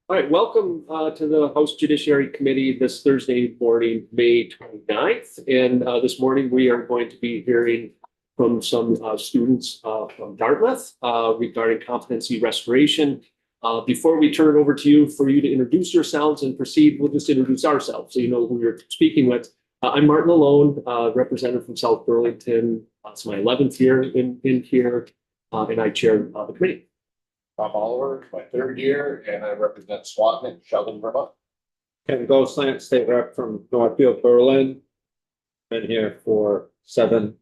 All right, welcome to the House Judiciary Committee this Thursday morning, May 29th. And this morning we are going to be hearing from some students from Dartmouth regarding competency restoration. Before we turn it over to you for you to introduce yourselves and proceed, we'll just introduce ourselves so you know who you're speaking with. I'm Martin Malone, representative from South Burlington. It's my 11th year in here, and I chair the committee. Bob Oliver, it's my third year, and I represent Swanton and Sheldon, Vermont. Ken Goslant, state rep from Northfield, Berlin. Been here for 7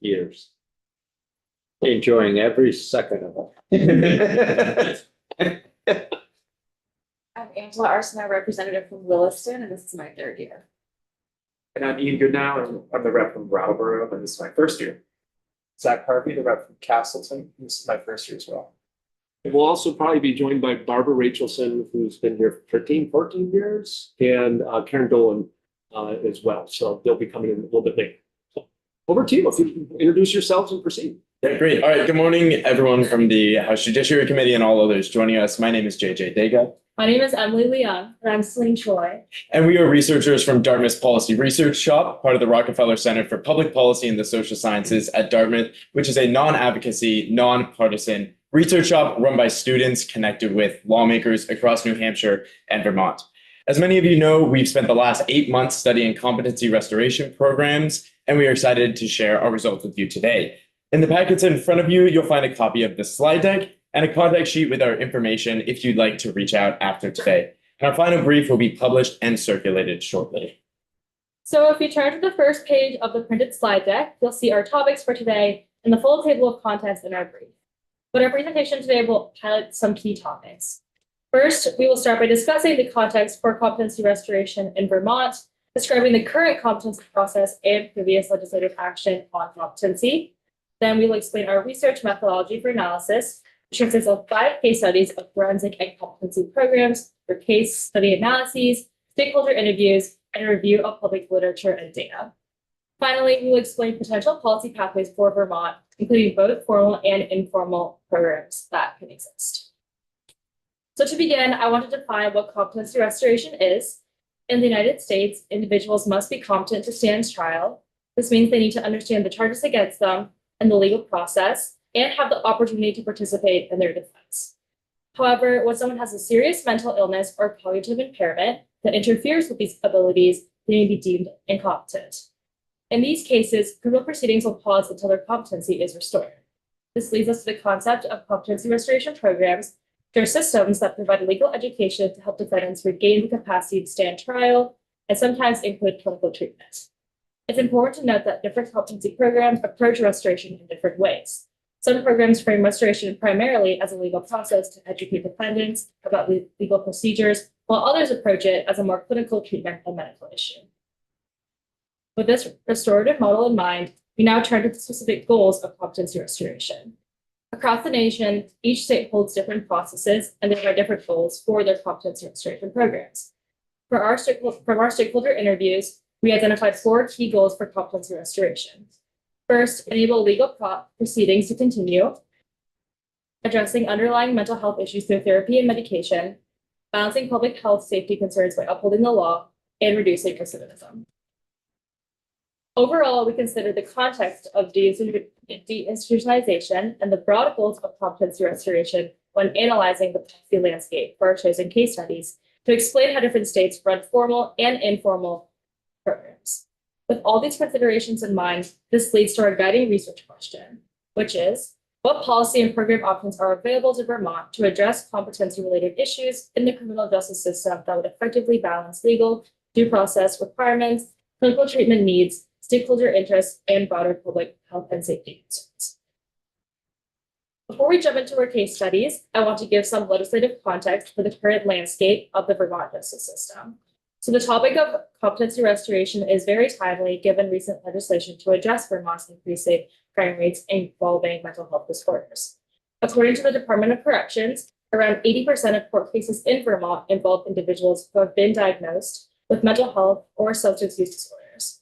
years. Enjoying every second of it. I'm Angela Arsenault, representative from Williston, and this is my third year. And I'm Ian Goodnow, and I'm the rep from Brattleboro, and this is my first year. Zach Harvey, the rep from Castleton, and this is my first year as well. And we'll also probably be joined by Barbara Rachelson, who's been here for 14 years, and Karen Dolan as well. So they'll be coming in a little bit later. So over to you, if you can introduce yourselves and proceed. Yeah, great. All right. Good morning, everyone from the House Judiciary Committee and all others joining us. My name is JJ Dega. My name is Emily Leung, and I'm Celine Choi. And we are researchers from Dartmouth's Policy Research Shop, part of the Rockefeller Center for Public Policy and the Social Sciences at Dartmouth, which is a non-advocacy, non-partisan research shop run by students connected with lawmakers across New Hampshire and Vermont. As many of you know, we've spent the last 8 months studying competency restoration programs, and we are excited to share our results with you today. In the packets in front of you, you'll find a copy of the slide deck and a contact sheet with our information if you'd like to reach out after today. And our final brief will be published and circulated shortly. So if you turn to the first page of the printed slide deck, you'll see our topics for today and the full table of contents in our brief. But our presentation today will highlight some key topics. First, we will start by discussing the context for competency restoration in Vermont, describing the current competency process and previous legislative action on competency. Then we will explain our research methodology for analysis, which consists of 5 case studies of forensic and competency programs for case study analyses, stakeholder interviews, and a review of public literature and data. Finally, we will explain potential policy pathways for Vermont, including both formal and informal programs that can exist. So to begin, I want to define what competency restoration is. In the United States, individuals must be competent to stand trial. This means they need to understand the charges against them and the legal process, and have the opportunity to participate in their defense. However, when someone has a serious mental illness or cognitive impairment that interferes with these abilities, they may be deemed incompetent. In these cases, criminal proceedings will pause until their competency is restored. This leads us to the concept of competency restoration programs, which are systems that provide legal education to help defendants regain the capacity to stand trial and sometimes include clinical treatment. It's important to note that different competency programs approach restoration in different ways. Some programs frame restoration primarily as a legal process to educate defendants about legal procedures, while others approach it as a more clinical treatment and medical issue. With this restorative model in mind, we now turn to the specific goals of competency restoration. Across the nation, each state holds different processes and there are different goals for their competency restoration programs. From our stakeholder interviews, we identified 4 key goals for competency restoration. First, enable legal proceedings to continue, addressing underlying mental health issues through therapy and medication, balancing public health safety concerns by upholding the law, and reducing recidivism. Overall, we consider the context of deinstitutionalization and the broad goals of competency restoration when analyzing the policy landscape for our chosen case studies to explain how different states run formal and informal programs. With all these considerations in mind, this leads to our guiding research question, which is, what policy and program options are available to Vermont to address competency-related issues in the criminal justice system that would effectively balance legal, due process requirements, clinical treatment needs, stakeholder interests, and broader public health and safety concerns? Before we jump into our case studies, I want to give some legislative context for the current landscape of the Vermont justice system. So the topic of competency restoration is very timely given recent legislation to address Vermont's increasing crime rates involving mental health disorders. According to the Department of Corrections, around 80% of court cases in Vermont involve individuals who have been diagnosed with mental health or substance use disorders.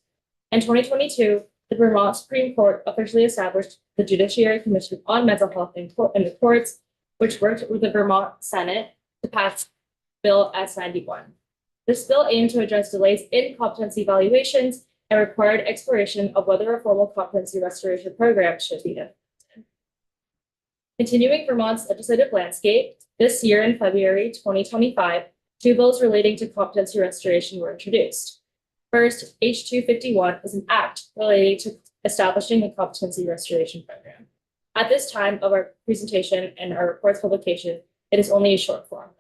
In 2022, the Vermont Supreme Court officially established the Judiciary Commission on Mental Health in the courts, which worked with the Vermont Senate to pass Bill S91. This bill aimed to address delays in competency evaluations and required exploration of whether a formal competency restoration program should be implemented. Continuing Vermont's legislative landscape, this year in February 2025, two bills relating to competency restoration were introduced. First, H-251 is an act relating to establishing a competency restoration program. At this time of our presentation and our report's publication, it is only a short form.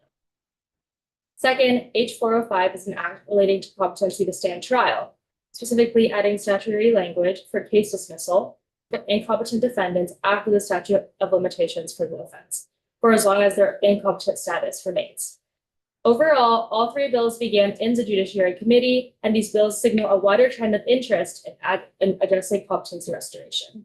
Second, H-405 is an act relating to competency to stand trial, specifically adding statutory language for case dismissal for incompetent defendants after the statute of limitations for the offense, for as long as their incompetent status remains. Overall, all three bills began in the Judiciary Committee, and these bills signal a wider trend of interest in addressing competency restoration.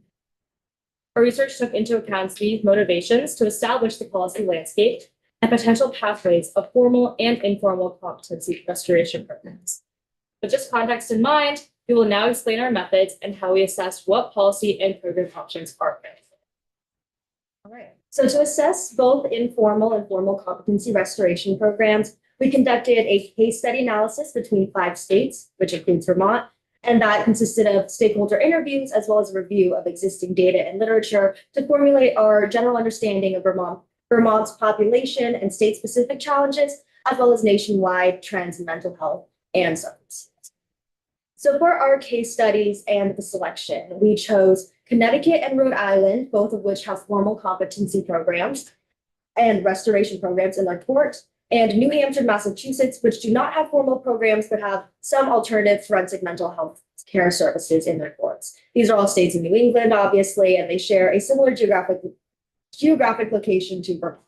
Our research took into account these motivations to establish the policy landscape and potential pathways of formal and informal competency restoration programs. With this context in mind, we will now explain our methods and how we assess what policy and program options are available. All right. So to assess both informal and formal competency restoration programs, we conducted a case study analysis between 5 states, which includes Vermont, and that consisted of stakeholder interviews as well as a review of existing data and literature to formulate our general understanding of Vermont's population and state-specific challenges, as well as nationwide trends in mental health and substance. So for our case studies and the selection, we chose Connecticut and Rhode Island, both of which have formal competency programs and restoration programs in their court, and New Hampshire, Massachusetts, which do not have formal programs but have some alternative forensic mental health care services in their courts. These are all states in New England, obviously, and they share a similar geographic location to Vermont.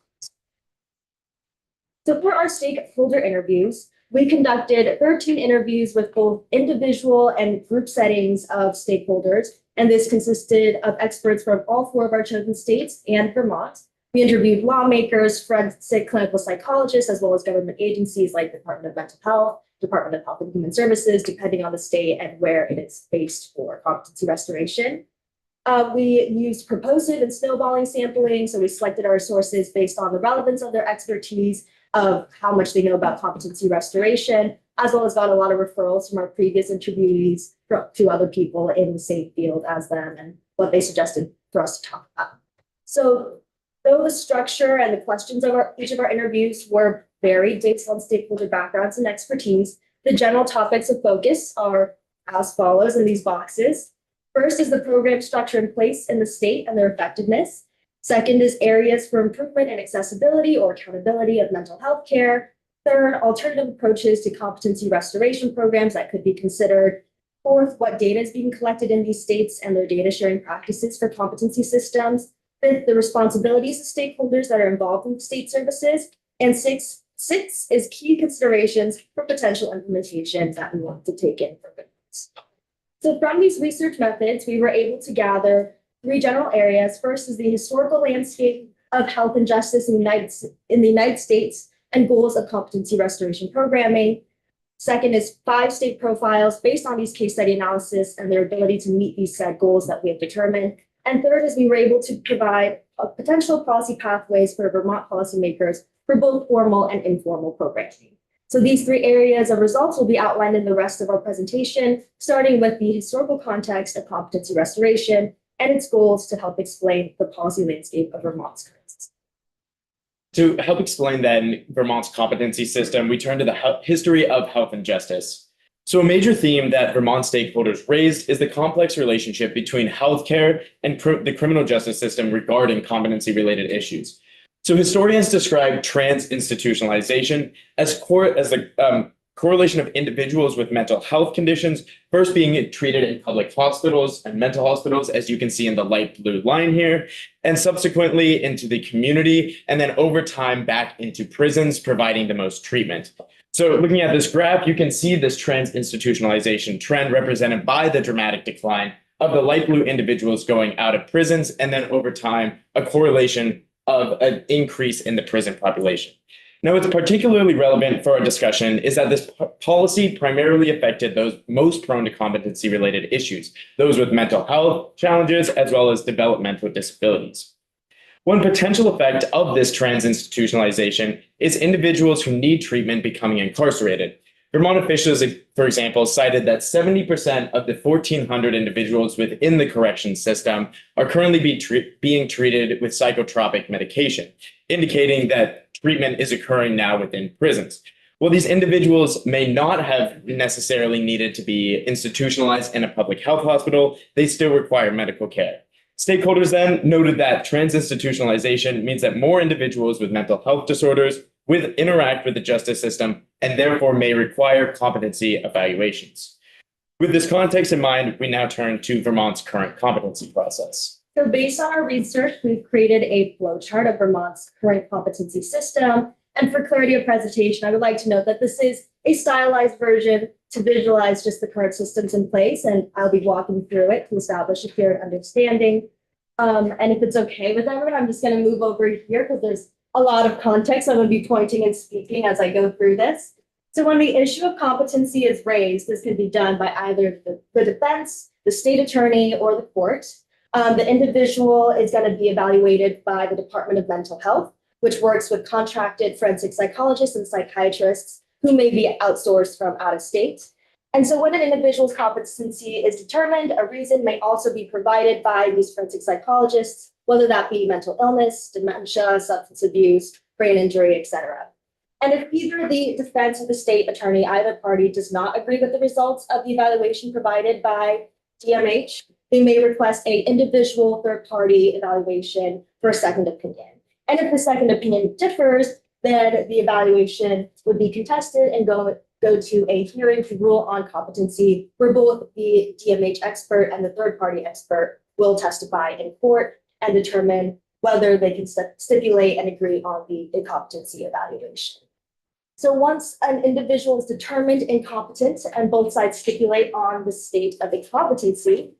So for our stakeholder interviews, we conducted 13 interviews with both individual and group settings of stakeholders, and this consisted of experts from all 4 of our chosen states and Vermont. We interviewed lawmakers, forensic clinical psychologists, as well as government agencies like the Department of Mental Health, Department of Health and Human Services, depending on the state and where it is based for competency restoration. We used propositive and snowballing sampling, so we selected our sources based on the relevance of their expertise, of how much they know about competency restoration, as well as got a lot of referrals from our previous interviewees to other people in the same field as them and what they suggested for us to talk about. So though the structure and the questions of each of our interviews were varied based on stakeholder backgrounds and expertise, the general topics of focus are as follows in these boxes. First is the program structure in place in the state and their effectiveness. Second is areas for improvement and accessibility or accountability of mental health care. Third, alternative approaches to competency restoration programs that could be considered. Fourth, what data is being collected in these states and their data sharing practices for competency systems. Fifth, the responsibilities of stakeholders that are involved in state services. And six is key considerations for potential implementation that we want to take in for goodness. So from these research methods, we were able to gather 3 general areas. First is the historical landscape of health and justice in the United States and goals of competency restoration programming. Second is 5 state profiles based on these case study analysis and their ability to meet these set goals that we have determined. And third is we were able to provide potential policy pathways for Vermont policymakers for both formal and informal programming. So these 3 areas of results will be outlined in the rest of our presentation, starting with the historical context of competency restoration and its goals to help explain the policy landscape of Vermont's current system. To help explain then Vermont's competency system, we turn to the history of health and justice. So a major theme that Vermont stakeholders raised is the complex relationship between healthcare and the criminal justice system regarding competency-related issues. So historians describe trans-institutionalization as the correlation of individuals with mental health conditions first being treated in public hospitals and mental hospitals, as you can see in the light blue line here, and subsequently into the community, and then over time back into prisons, providing the most treatment. So looking at this graph, you can see this trans-institutionalization trend represented by the dramatic decline of the light blue individuals going out of prisons, and then over time, a correlation of an increase in the prison population. Now, what's particularly relevant for our discussion is that this policy primarily affected those most prone to competency-related issues, those with mental health challenges, as well as developmental disabilities. One potential effect of this transinstitutionalization is individuals who need treatment becoming incarcerated. Vermont officials, for example, cited that 70% of the 1,400 individuals within the corrections system are currently being treated with psychotropic medication, indicating that treatment is occurring now within prisons. While these individuals may not have necessarily needed to be institutionalized in a public health hospital, they still require medical care. Stakeholders then noted that transinstitutionalization means that more individuals with mental health disorders interact with the justice system and therefore may require competency evaluations. With this context in mind, we now turn to Vermont's current competency process. So based on our research, we've created a flowchart of Vermont's current competency system. And for clarity of presentation, I would like to note that this is a stylized version to visualize just the current systems in place, and I'll be walking through it to establish a clear understanding. And if it's okay with everyone, I'm just going to move over here because there's a lot of context. I'm going to be pointing and speaking as I go through this. So when the issue of competency is raised, this can be done by either the defense, the state attorney, or the court. The individual is going to be evaluated by the Department of Mental Health, which works with contracted forensic psychologists and psychiatrists who may be outsourced from out of state. And so when an individual's competency is determined, a reason may also be provided by these forensic psychologists, whether that be mental illness, dementia, substance abuse, brain injury, etc. And if either the defense or the state attorney, either party, does not agree with the results of the evaluation provided by DMH, they may request an individual third-party evaluation for a second opinion. And if the second opinion differs, then the evaluation would be contested and go to a hearing to rule on competency, where both the DMH expert and the third-party expert will testify in court and determine whether they can stipulate and agree on the incompetency evaluation. So once an individual is determined incompetent and both sides stipulate on the state of incompetency,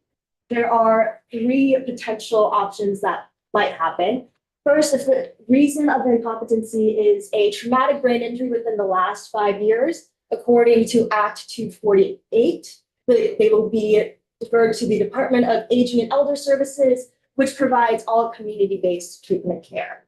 there are three potential options that might happen. First, if the reason of the incompetency is a traumatic brain injury within the last 5 years, according to Act 248, they will be deferred to the Department of Aging and Elder Services, which provides all community-based treatment care.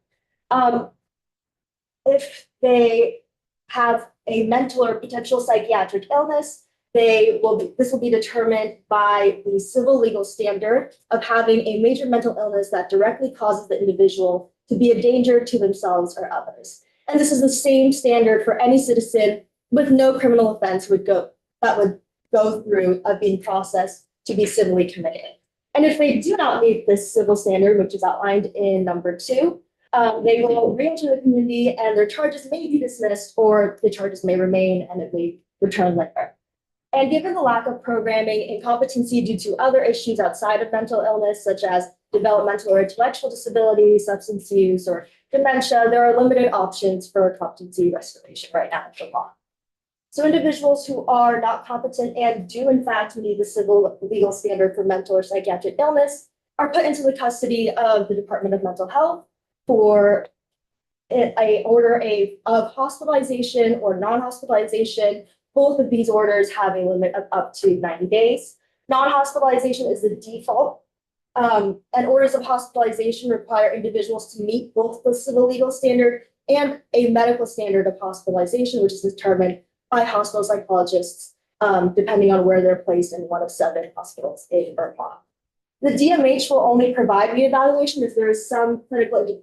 If they have a mental or potential psychiatric illness, this will be determined by the civil legal standard of having a major mental illness that directly causes the individual to be a danger to themselves or others. And this is the same standard for any citizen with no criminal offense that would go through being processed to be civilly committed. And if they do not meet this civil standard, which is outlined in number 2, they will re-enter the community and their charges may be dismissed, or the charges may remain and it may return later. And given the lack of programming, incompetency due to other issues outside of mental illness, such as developmental or intellectual disability, substance use, or dementia, there are limited options for competency restoration right now in Vermont. So individuals who are not competent and do in fact meet the civil legal standard for mental or psychiatric illness are put into the custody of the Department of Mental Health for an order of hospitalization or non-hospitalization. Both of these orders have a limit of up to 90 days. Non-hospitalization is the default, and orders of hospitalization require individuals to meet both the civil legal standard and a medical standard of hospitalization, which is determined by hospital psychologists, depending on where they're placed in one of 7 hospitals in Vermont. The DMH will only provide reevaluation if there is some clinical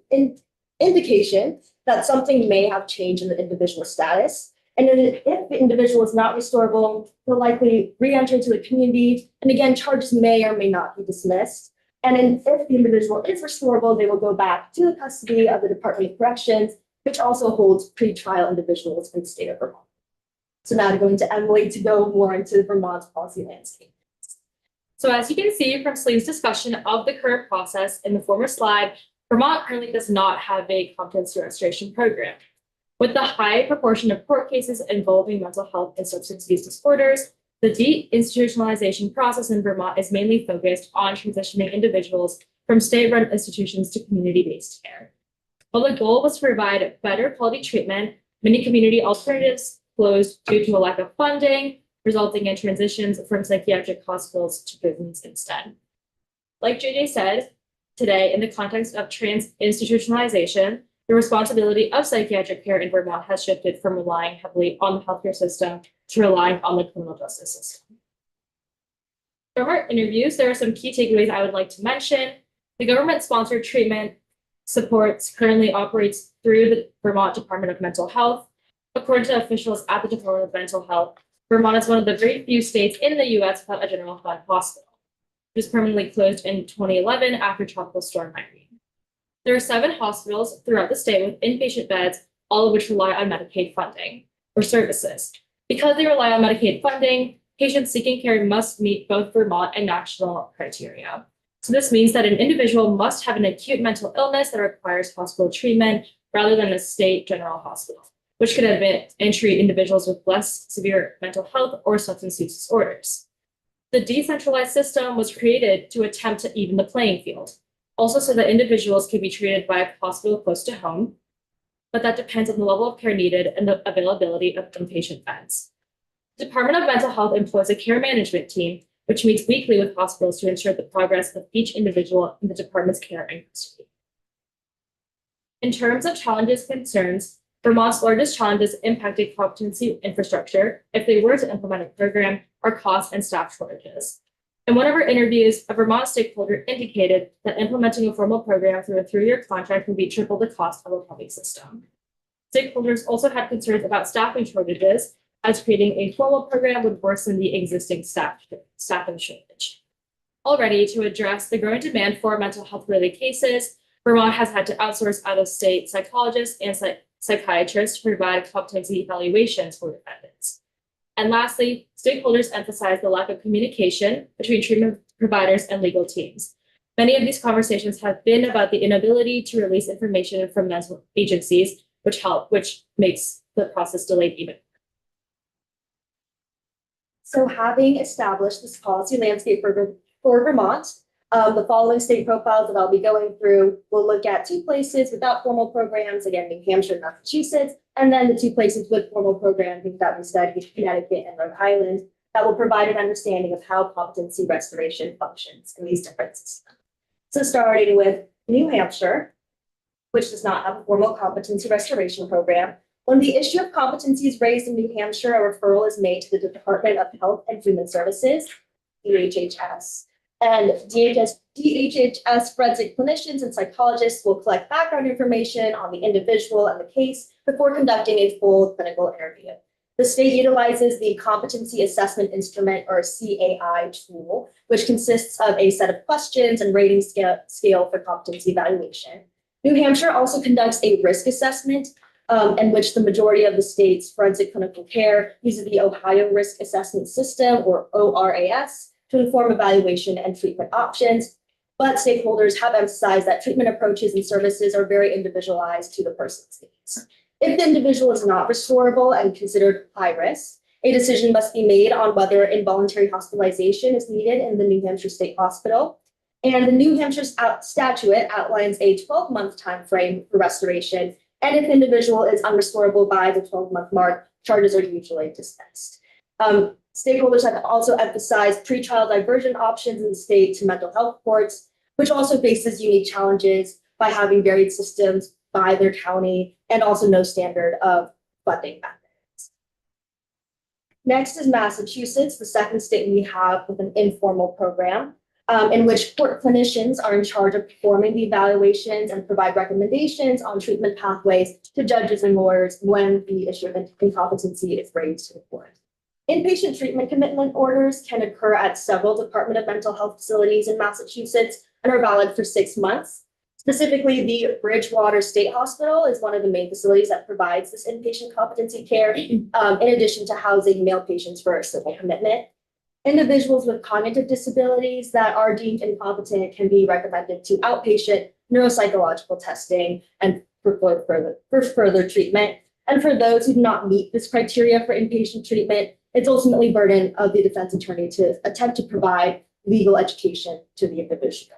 indication that something may have changed in the individual's status. And then if the individual is not restorable, they'll likely re-enter into the community. And again, charges may or may not be dismissed. And if the individual is restorable, they will go back to the custody of the Department of Corrections, which also holds pretrial individuals in the state of Vermont. So now to go into Emily to go more into Vermont's policy landscape. So as you can see from Celine's discussion of the current process in the former slide, Vermont currently does not have a competency restoration program. With the high proportion of court cases involving mental health and substance use disorders, the deinstitutionalization process in Vermont is mainly focused on transitioning individuals from state-run institutions to community-based care. While the goal was to provide better quality treatment, many community alternatives closed due to a lack of funding, resulting in transitions from psychiatric hospitals to prisons instead. Like JJ said, today in the context of trans-institutionalization, the responsibility of psychiatric care in Vermont has shifted from relying heavily on the healthcare system to relying on the criminal justice system. From our interviews, there are some key takeaways I would like to mention. The government-sponsored treatment supports currently operates through the Vermont Department of Mental Health. According to officials at the Department of Mental Health, Vermont is one of the very few states in the US without a general fund hospital. It was permanently closed in 2011 after Tropical Storm Irene. There are 7 hospitals throughout the state with inpatient beds, all of which rely on Medicaid funding or services. Because they rely on Medicaid funding, patients seeking care must meet both Vermont and national criteria. So this means that an individual must have an acute mental illness that requires hospital treatment rather than a state general hospital, which could admit and treat individuals with less severe mental health or substance use disorders. The decentralized system was created to attempt to even the playing field, also so that individuals can be treated by a hospital close to home, but that depends on the level of care needed and the availability of inpatient beds. The Department of Mental Health employs a care management team, which meets weekly with hospitals to ensure the progress of each individual in the department's care and custody. In terms of challenges and concerns, Vermont's largest challenges impacting competency infrastructure, if they were to implement a program, are cost and staff shortages. In one of our interviews, a Vermont stakeholder indicated that implementing a formal program through a 3-year contract would be triple the cost of a public system. Stakeholders also had concerns about staffing shortages, as creating a formal program would worsen the existing staffing shortage. Already, to address the growing demand for mental health-related cases, Vermont has had to outsource out-of-state psychologists and psychiatrists to provide competency evaluations for defendants. And lastly, stakeholders emphasize the lack of communication between treatment providers and legal teams. Many of these conversations have been about the inability to release information from mental agencies, which makes the process delayed even. So having established this policy landscape for Vermont, the following state profiles that I'll be going through will look at 2 places without formal programs, again, New Hampshire and Massachusetts, and then the 2 places with formal programs that we studied, Connecticut and Rhode Island, that will provide an understanding of how competency restoration functions in these different systems. So starting with New Hampshire, which does not have a formal competency restoration program. When the issue of competency is raised in New Hampshire, a referral is made to the Department of Health and Human Services, DHHS. And DHHS forensic clinicians and psychologists will collect background information on the individual and the case before conducting a full clinical interview. The state utilizes the Competency Assessment Instrument, or CAI tool, which consists of a set of questions and rating scale for competency evaluation. New Hampshire also conducts a risk assessment in which the majority of the state's forensic clinical care uses the Ohio Risk Assessment System, or ORAS, to inform evaluation and treatment options. But stakeholders have emphasized that treatment approaches and services are very individualized to the person's needs. If the individual is not restorable and considered high risk, a decision must be made on whether involuntary hospitalization is needed in the New Hampshire State Hospital. And the New Hampshire statute outlines a 12-month time frame for restoration. And if the individual is unrestorable by the 12-month mark, charges are usually dismissed. Stakeholders have also emphasized pretrial diversion options in the state to mental health courts, which also faces unique challenges by having varied systems by their county and also no standard of funding methods. Next is Massachusetts, the second state we have with an informal program in which court clinicians are in charge of performing the evaluations and provide recommendations on treatment pathways to judges and lawyers when the issue of incompetency is raised to the court. Inpatient treatment commitment orders can occur at several Department of Mental Health facilities in Massachusetts and are valid for 6 months. Specifically, the Bridgewater State Hospital is one of the main facilities that provides this inpatient competency care, in addition to housing male patients for civil commitment. Individuals with cognitive disabilities that are deemed incompetent can be recommended to outpatient neuropsychological testing and for further treatment. And for those who do not meet this criteria for inpatient treatment, it's ultimately burden of the defense attorney to attempt to provide legal education to the individual.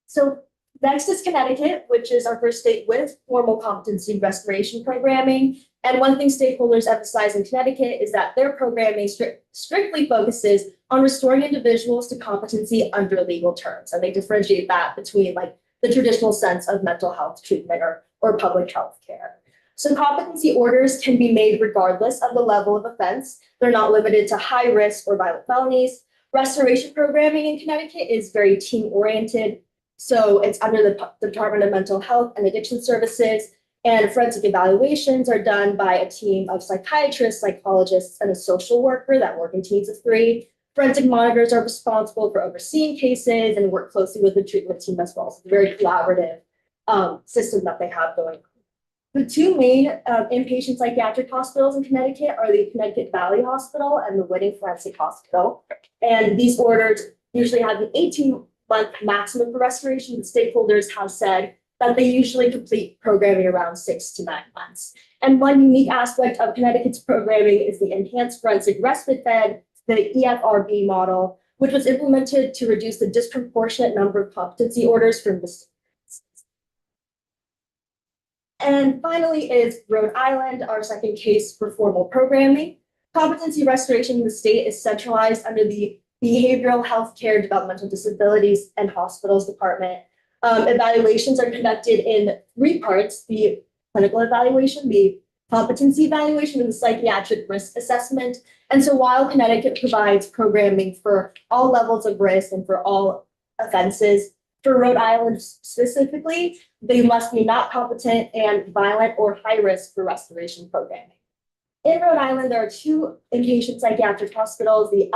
So next is Connecticut, which is our first state with formal competency restoration programming. And one thing stakeholders emphasize in Connecticut is that their programming strictly focuses on restoring individuals to competency under legal terms. And they differentiate that between like the traditional sense of mental health treatment or public health care. So competency orders can be made regardless of the level of offense. They're not limited to high risk or violent felonies. Restoration programming in Connecticut is very team oriented. So it's under the Department of Mental Health and Addiction Services, and forensic evaluations are done by a team of psychiatrists, psychologists, and a social worker that work in teams of 3. Forensic monitors are responsible for overseeing cases and work closely with the treatment team as well. So it's a very collaborative system that they have going on. The 2 main inpatient psychiatric hospitals in Connecticut are the Connecticut Valley Hospital and the Whitting Forensic Hospital. And these orders usually have an 18-month maximum for restoration. The stakeholders have said that they usually complete programming around 6 to 9 months. And one unique aspect of Connecticut's programming is the Enhanced Forensic Respite Bed, the EFRB model, which was implemented to reduce the disproportionate number of competency orders from the state. And finally is Rhode Island, our second case for formal programming. Competency restoration in the state is centralized under the Behavioral Health Care, Developmental Disabilities, and Hospitals Department. Evaluations are conducted in 3 parts: the clinical evaluation, the competency evaluation, and the psychiatric risk assessment. And so while Connecticut provides programming for all levels of risk and for all offenses, for Rhode Island specifically, they must be not competent and violent or high risk for restoration programming. In Rhode Island, there are 2 inpatient psychiatric hospitals, the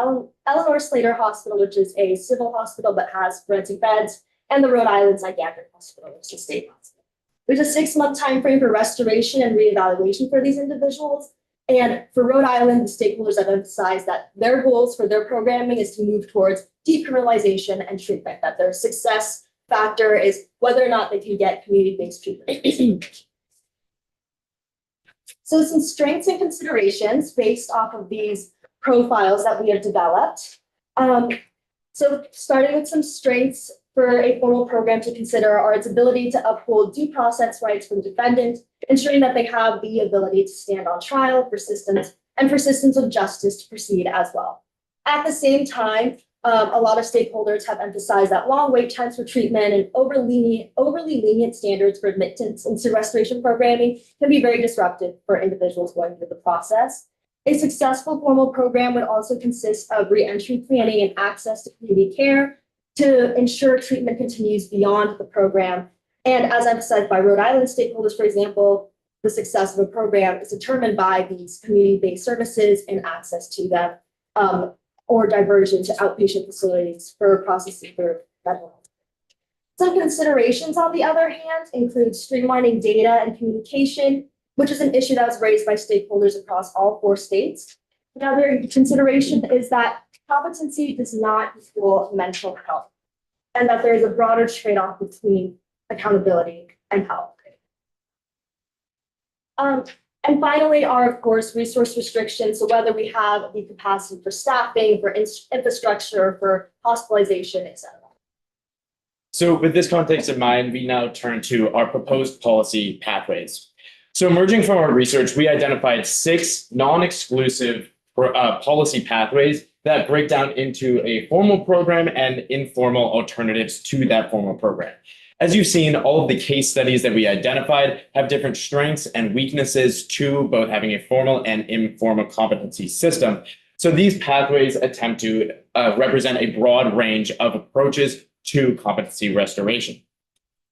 Eleanor Slater Hospital, which is a civil hospital but has forensic beds, and the Rhode Island Psychiatric Hospital, which is a state hospital. There's a 6-month time frame for restoration and reevaluation for these individuals. And for Rhode Island, the stakeholders have emphasized that their goals for their programming is to move towards decriminalization and treatment, that their success factor is whether or not they can get community-based treatment. So some strengths and considerations based off of these profiles that we have developed. So starting with some strengths for a formal program to consider are its ability to uphold due process rights for the defendant, ensuring that they have the ability to stand on trial, persistence of justice to proceed as well. At the same time, a lot of stakeholders have emphasized that long wait times for treatment and overly lenient standards for admittance into restoration programming can be very disruptive for individuals going through the process. A successful formal program would also consist of reentry planning and access to community care to ensure treatment continues beyond the program. And as emphasized by Rhode Island stakeholders, for example, the success of a program is determined by these community-based services and access to them, or diversion to outpatient facilities for processing for mental health. Some considerations, on the other hand, include streamlining data and communication, which is an issue that was raised by stakeholders across all 4 states. Another consideration is that competency does not equal mental health, and that there is a broader trade-off between accountability and health. And finally are, of course, resource restrictions. So whether we have the capacity for staffing, for infrastructure, for hospitalization, et cetera. So with this context in mind, we now turn to our proposed policy pathways. So emerging from our research, we identified 6 non-exclusive policy pathways that break down into a formal program and informal alternatives to that formal program. As you've seen, all of the case studies that we identified have different strengths and weaknesses to both having a formal and informal competency system. So these pathways attempt to represent a broad range of approaches to competency restoration.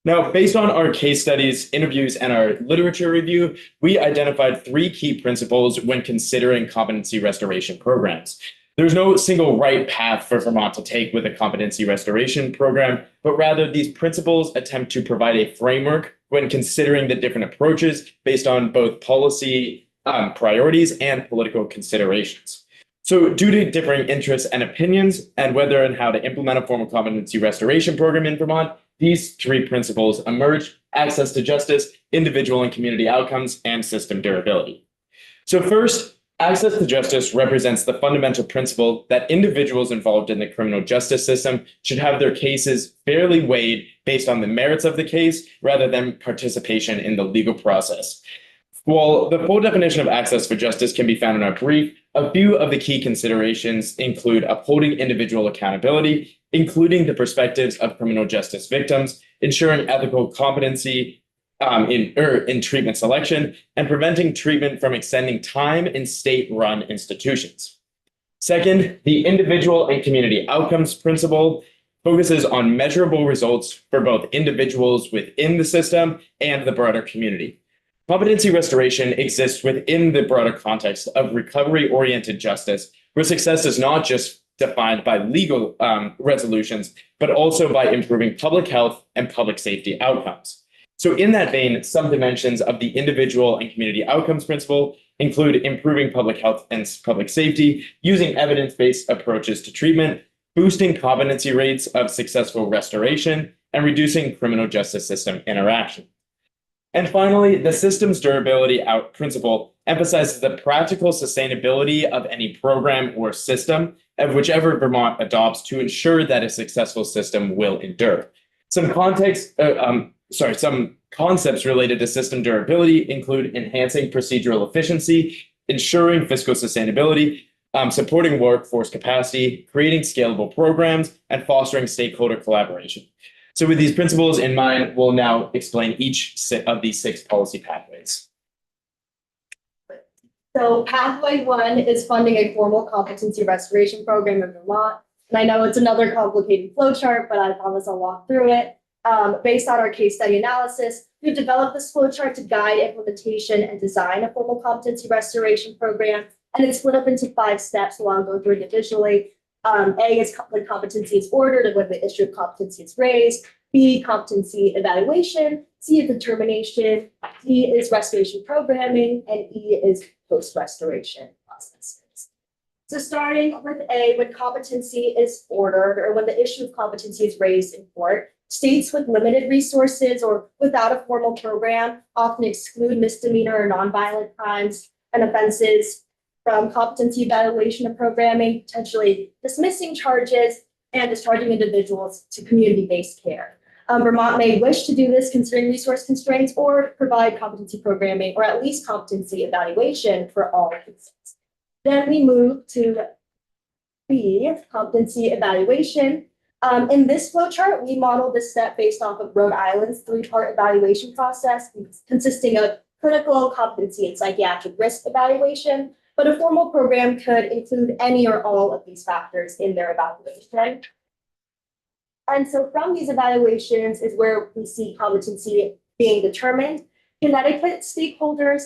Now, based on our case studies, interviews, and our literature review, we identified 3 key principles when considering competency restoration programs. There's no single right path for Vermont to take with a competency restoration program, but rather these principles attempt to provide a framework when considering the different approaches based on both policy priorities and political considerations. So due to differing interests and opinions and whether and how to implement a formal competency restoration program in Vermont, these 3 principles emerge: access to justice, individual and community outcomes, and system durability. So first, access to justice represents the fundamental principle that individuals involved in the criminal justice system should have their cases fairly weighed based on the merits of the case rather than participation in the legal process. While the full definition of access for justice can be found in our brief, A few of the key considerations include upholding individual accountability, including the perspectives of criminal justice victims, ensuring ethical competency in treatment selection, and preventing treatment from extending time in state-run institutions. Second, the individual and community outcomes principle focuses on measurable results for both individuals within the system and the broader community. Competency restoration exists within the broader context of recovery-oriented justice, where success is not just defined by legal resolutions, but also by improving public health and public safety outcomes. So in that vein, some dimensions of the individual and community outcomes principle include improving public health and public safety, using evidence-based approaches to treatment, boosting competency rates of successful restoration, and reducing criminal justice system interaction. And finally, the system's durability out principle emphasizes the practical sustainability of any program or system of whichever Vermont adopts to ensure that a successful system will endure. Some concepts related to system durability include enhancing procedural efficiency, ensuring fiscal sustainability, supporting workforce capacity, creating scalable programs, and fostering stakeholder collaboration. So with these principles in mind, we'll now explain each of these 6 policy pathways. So pathway 1 is funding a formal competency restoration program in Vermont. And I know it's another complicated flowchart, but I promise I'll walk through it. Based on our case study analysis, we've developed this flowchart to guide implementation and design a formal competency restoration program. And it's split up into 5 steps, so I'll go through it individually. A is when competency is ordered and when the issue of competency is raised. B, competency evaluation. C is determination. D is restoration programming. And E is post-restoration processes. So starting with A, when competency is ordered or when the issue of competency is raised in court, states with limited resources or without a formal program often exclude misdemeanor or nonviolent crimes and offenses from competency evaluation and programming, potentially dismissing charges and discharging individuals to community-based care. Vermont may wish to do this considering resource constraints or provide competency programming or at least competency evaluation for all cases. Then we move to B, competency evaluation. In this flowchart, we modeled this step based off of Rhode Island's 3-part evaluation process consisting of clinical, competency, and psychiatric risk evaluation. But a formal program could include any or all of these factors in their evaluation. And so from these evaluations is where we see competency being determined. Connecticut stakeholders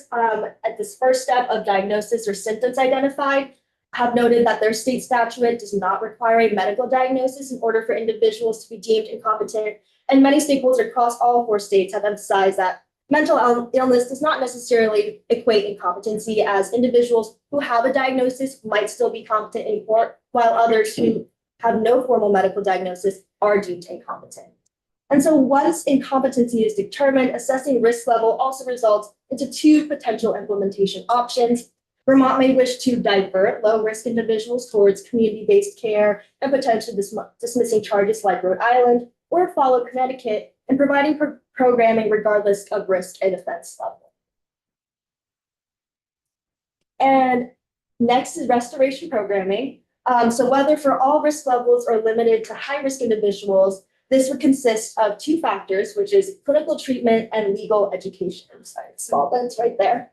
at this first step of diagnosis or symptoms identified have noted that their state statute does not require a medical diagnosis in order for individuals to be deemed incompetent. And many stakeholders across all 4 states have emphasized that mental illness does not necessarily equate incompetency, as individuals who have a diagnosis might still be competent in court, while others who have no formal medical diagnosis are deemed incompetent. And so once incompetency is determined, assessing risk level also results into 2 potential implementation options. Vermont may wish to divert low-risk individuals towards community-based care and potentially dismissing charges like Rhode Island, or follow Connecticut in providing programming regardless of risk and offense level. And next is restoration programming. So whether for all risk levels or limited to high-risk individuals, this would consist of 2 factors, which is clinical treatment and legal education. I'm sorry, small bends right there.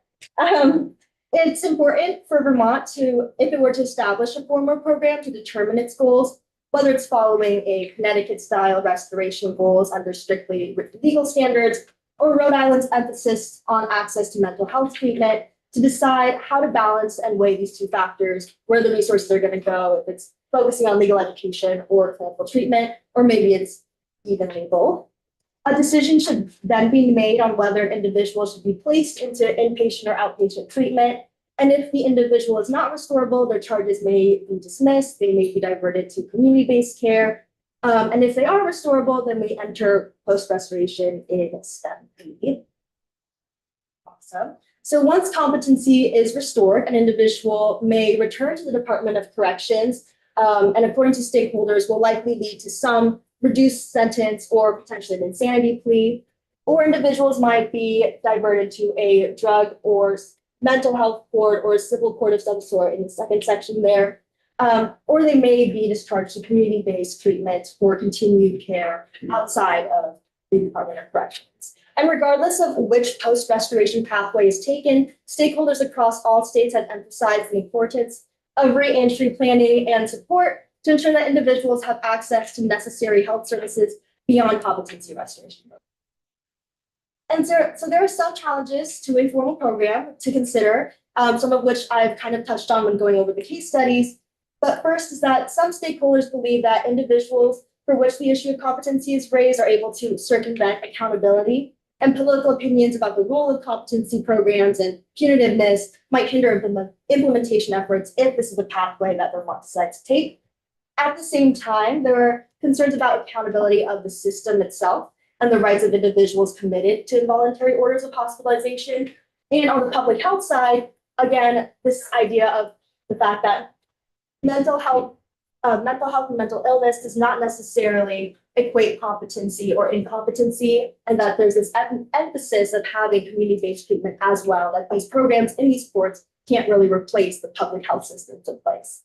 It's important for Vermont to, if it were to establish a formal program to determine its goals, whether it's following a Connecticut-style restoration goals under strictly legal standards, or Rhode Island's emphasis on access to mental health treatment, to decide how to balance and weigh these 2 factors, where the resources are going to go, if it's focusing on legal education or clinical treatment, or maybe it's evenly both. A decision should then be made on whether an individual should be placed into inpatient or outpatient treatment. And if the individual is not restorable, their charges may be dismissed, they may be diverted to community-based care. And if they are restorable, then we enter post-restoration in step B. Awesome. So once competency is restored, an individual may return to the Department of Corrections, and according to stakeholders, will likely lead to some reduced sentence or potentially an insanity plea, or individuals might be diverted to a drug or mental health court or a civil court of some sort in the second section there. Or they may be discharged to community-based treatment for continued care outside of the Department of Corrections. And regardless of which post-restoration pathway is taken, stakeholders across all states have emphasized the importance of re-entry planning and support to ensure that individuals have access to necessary health services beyond competency restoration. And so there are some challenges to a formal program to consider, some of which I've kind of touched on when going over the case studies. But first is that some stakeholders believe that individuals for which the issue of competency is raised are able to circumvent accountability, and political opinions about the role of competency programs and punitiveness might hinder implementation efforts if this is a pathway that Vermont decides to take. At the same time, there are concerns about accountability of the system itself and the rights of individuals committed to involuntary orders of hospitalization. And on the public health side, again, this idea of the fact that mental health and mental illness does not necessarily equate competency or incompetency, and that there's this emphasis of having community-based treatment as well, that these programs in these courts can't really replace the public health systems in place.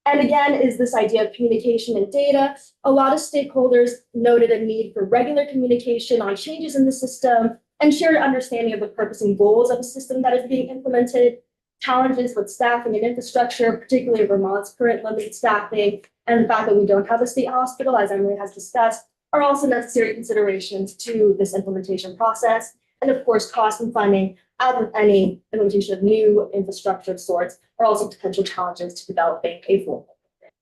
And again, is this idea of communication and data. A lot of stakeholders noted a need for regular communication on changes in the system and shared understanding of the purpose and goals of a system that is being implemented. Challenges with staffing and infrastructure, particularly Vermont's current limited staffing, and the fact that we don't have a state hospital, as Emily has discussed, are also necessary considerations to this implementation process. And of course, cost and funding, as with any implementation of new infrastructure of sorts, are also potential challenges to developing a formal program.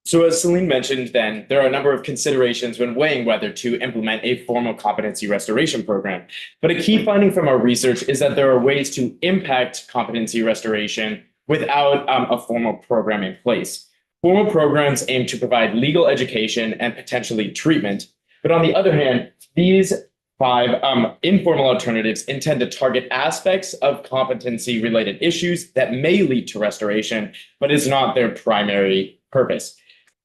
So as Celine mentioned, then there are a number of considerations when weighing whether to implement a formal competency restoration program. But a key finding from our research is that there are ways to impact competency restoration without a formal program in place. Formal programs aim to provide legal education and potentially treatment. But on the other hand, these 5 informal alternatives intend to target aspects of competency-related issues that may lead to restoration, but is not their primary purpose.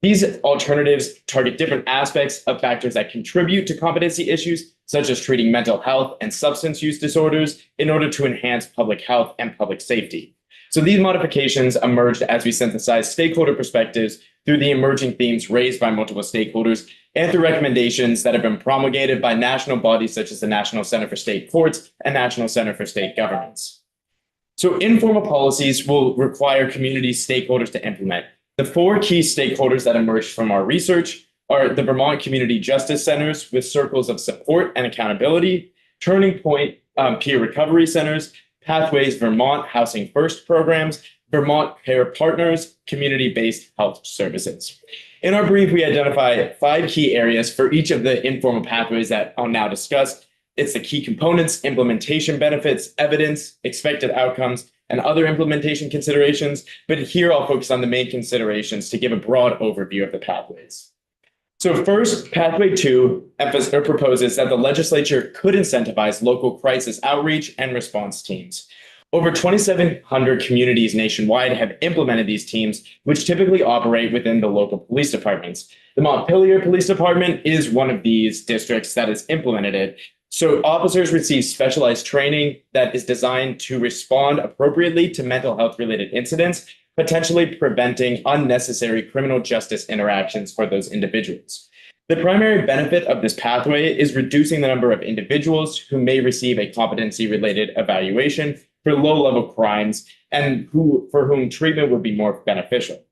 These alternatives target different aspects of factors that contribute to competency issues, such as treating mental health and substance use disorders, in order to enhance public health and public safety. So these modifications emerged as we synthesized stakeholder perspectives through the emerging themes raised by multiple stakeholders and through recommendations that have been promulgated by national bodies such as the National Center for State Courts and National Center for State Governments. So informal policies will require community stakeholders to implement. The 4 key stakeholders that emerged from our research are the Vermont Community Justice Centers with circles of support and accountability, Turning Point peer recovery centers, Pathways Vermont Housing First programs, Vermont Care Partners, community-based health services. In our brief, we identify 5 key areas for each of the informal pathways that I'll now discuss. It's the key components, implementation benefits, evidence, expected outcomes, and other implementation considerations. But here I'll focus on the main considerations to give a broad overview of the pathways. So first, Pathway 2 proposes that the legislature could incentivize local crisis outreach and response teams. Over 2,700 communities nationwide have implemented these teams, which typically operate within the local police departments. The Montpelier Police Department is one of these districts that has implemented it. So officers receive specialized training that is designed to respond appropriately to mental health related incidents, potentially preventing unnecessary criminal justice interactions for those individuals. The primary benefit of this pathway is reducing the number of individuals who may receive a competency-related evaluation for low-level crimes and for whom treatment would be more beneficial.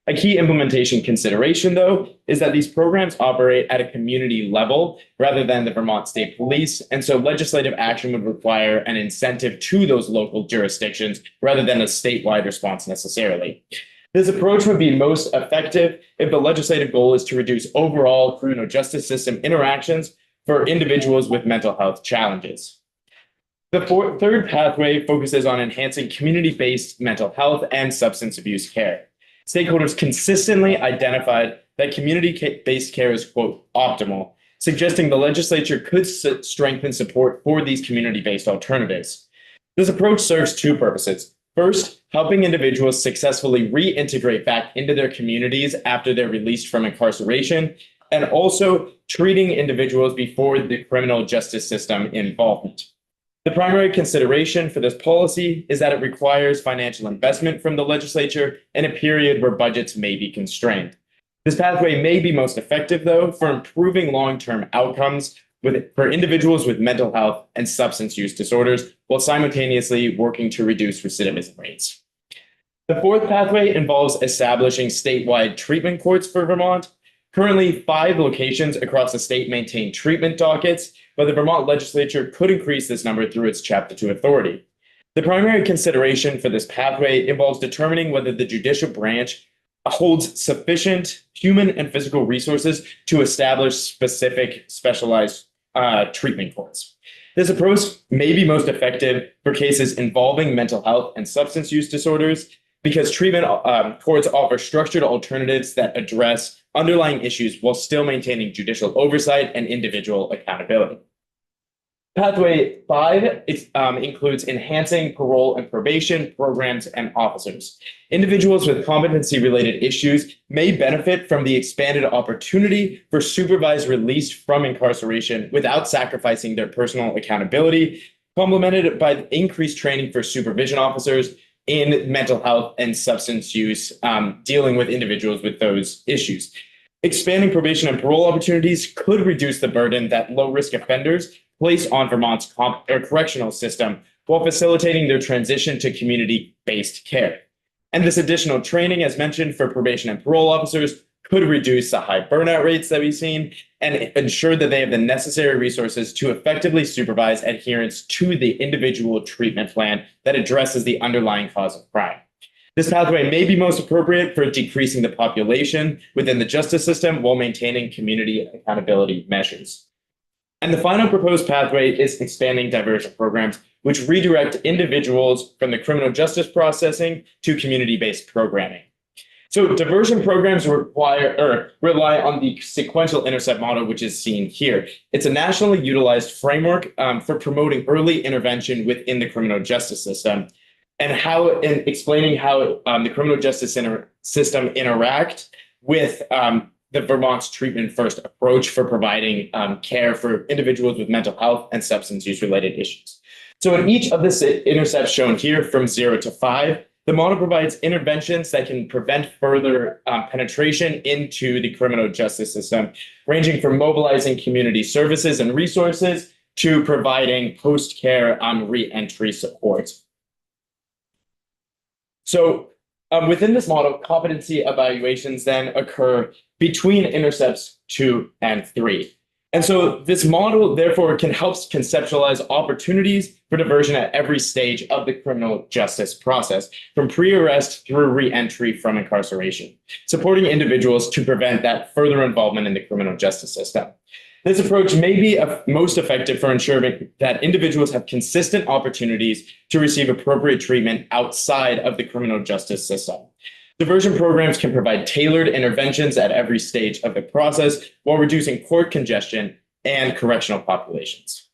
A key implementation consideration, though, is that these programs operate at a community level rather than the Vermont State Police, and so legislative action would require an incentive to those local jurisdictions rather than a statewide response necessarily. This approach would be most effective if the legislative goal is to reduce overall criminal justice system interactions for individuals with mental health challenges. The third pathway focuses on enhancing community-based mental health and substance abuse care. Stakeholders consistently identified that community-based care is, quote, optimal, suggesting the legislature could strengthen support for these community-based alternatives. This approach serves 2 purposes. First, helping individuals successfully reintegrate back into their communities after they're released from incarceration, and also treating individuals before the criminal justice system involvement. The primary consideration for this policy is that it requires financial investment from the legislature in a period where budgets may be constrained. This pathway may be most effective, though, for improving long-term outcomes for individuals with mental health and substance use disorders, while simultaneously working to reduce recidivism rates. The fourth pathway involves establishing statewide treatment courts for Vermont. Currently, 5 locations across the state maintain treatment dockets, but the Vermont legislature could increase this number through its Chapter 2 authority. The primary consideration for this pathway involves determining whether the judicial branch holds sufficient human and physical resources to establish specific specialized treatment courts. This approach may be most effective for cases involving mental health and substance use disorders because treatment courts offer structured alternatives that address underlying issues while still maintaining judicial oversight and individual accountability. Pathway 5 includes enhancing parole and probation programs and officers. Individuals with competency-related issues may benefit from the expanded opportunity for supervised release from incarceration without sacrificing their personal accountability, complemented by increased training for supervision officers in mental health and substance use, dealing with individuals with those issues. Expanding probation and parole opportunities could reduce the burden that low-risk offenders place on Vermont's correctional system while facilitating their transition to community-based care. And this additional training, as mentioned, for probation and parole officers could reduce the high burnout rates that we've seen and ensure that they have the necessary resources to effectively supervise adherence to the individual treatment plan that addresses the underlying cause of crime. This pathway may be most appropriate for decreasing the population within the justice system while maintaining community accountability measures. And the final proposed pathway is expanding diversion programs, which redirect individuals from the criminal justice processing to community-based programming. So diversion programs rely on the sequential intercept model, which is seen here. It's a nationally utilized framework for promoting early intervention within the criminal justice system and explaining how the criminal justice system interact with the Vermont's treatment first approach for providing care for individuals with mental health and substance use related issues. So in each of the intercepts shown here from 0 to 5, the model provides interventions that can prevent further penetration into the criminal justice system, ranging from mobilizing community services and resources to providing post-care re-entry support. So within this model, competency evaluations then occur between intercepts 2 and 3. And so this model, therefore, can help conceptualize opportunities for diversion at every stage of the criminal justice process, from pre-arrest through re-entry from incarceration, supporting individuals to prevent that further involvement in the criminal justice system. This approach may be most effective for ensuring that individuals have consistent opportunities to receive appropriate treatment outside of the criminal justice system. Diversion programs can provide tailored interventions at every stage of the process while reducing court congestion and correctional populations.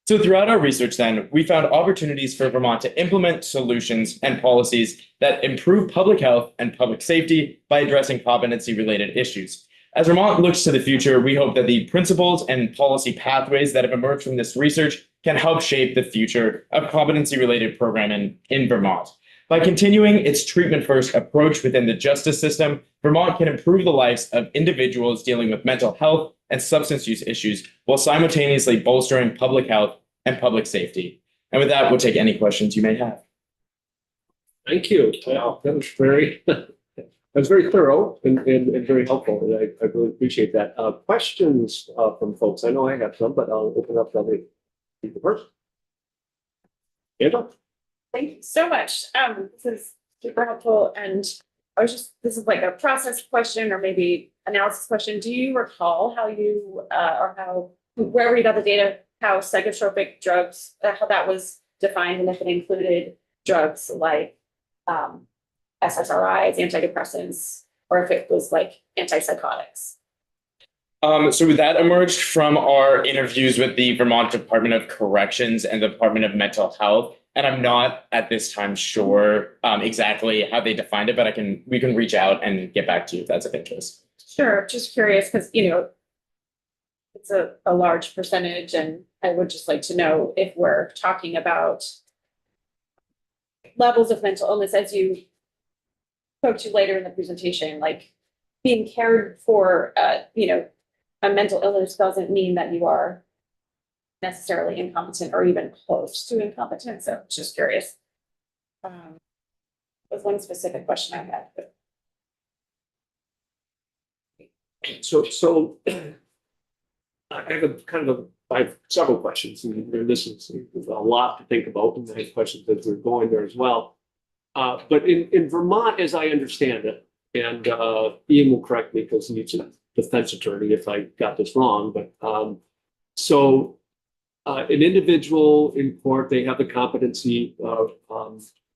So throughout our research then, we found opportunities for Vermont to implement solutions and policies that improve public health and public safety by addressing competency-related issues. As Vermont looks to the future, we hope that the principles and policy pathways that have emerged from this research can help shape the future of competency-related programming in Vermont. By continuing its treatment-first approach within the justice system, Vermont can improve the lives of individuals dealing with mental health and substance use issues while simultaneously bolstering public health and public safety. And with that, we'll take any questions you may have. Thank you. Wow, that was very thorough and very helpful. And I really appreciate that. Questions from folks? I know I have some, but I'll open up the first. Angela? Thank you so much. This is super helpful. And this is like a process question or maybe analysis question. Do you recall how you, wherever you got the data, how psychotropic drugs, how that was defined and if it included drugs like SSRIs, antidepressants, or if it was like antipsychotics? So that emerged from our interviews with the Vermont Department of Corrections and the Department of Mental Health. And I'm not at this time sure exactly how they defined it, but we can reach out and get back to you if that's of interest. Sure, just curious because it's a large percentage, and I would just like to know if we're talking about levels of mental illness, as you spoke to later in the presentation, like being cared for, a mental illness doesn't mean that you are necessarily incompetent or even close to incompetent. So just curious. Was one specific question I had. But So I have I have several questions, and this is a lot to think about, and I have questions as we're going there as well. But in Vermont, as I understand it, and Ian will correct me because he's a defense attorney if I got this wrong, but an individual in court, they have the competency of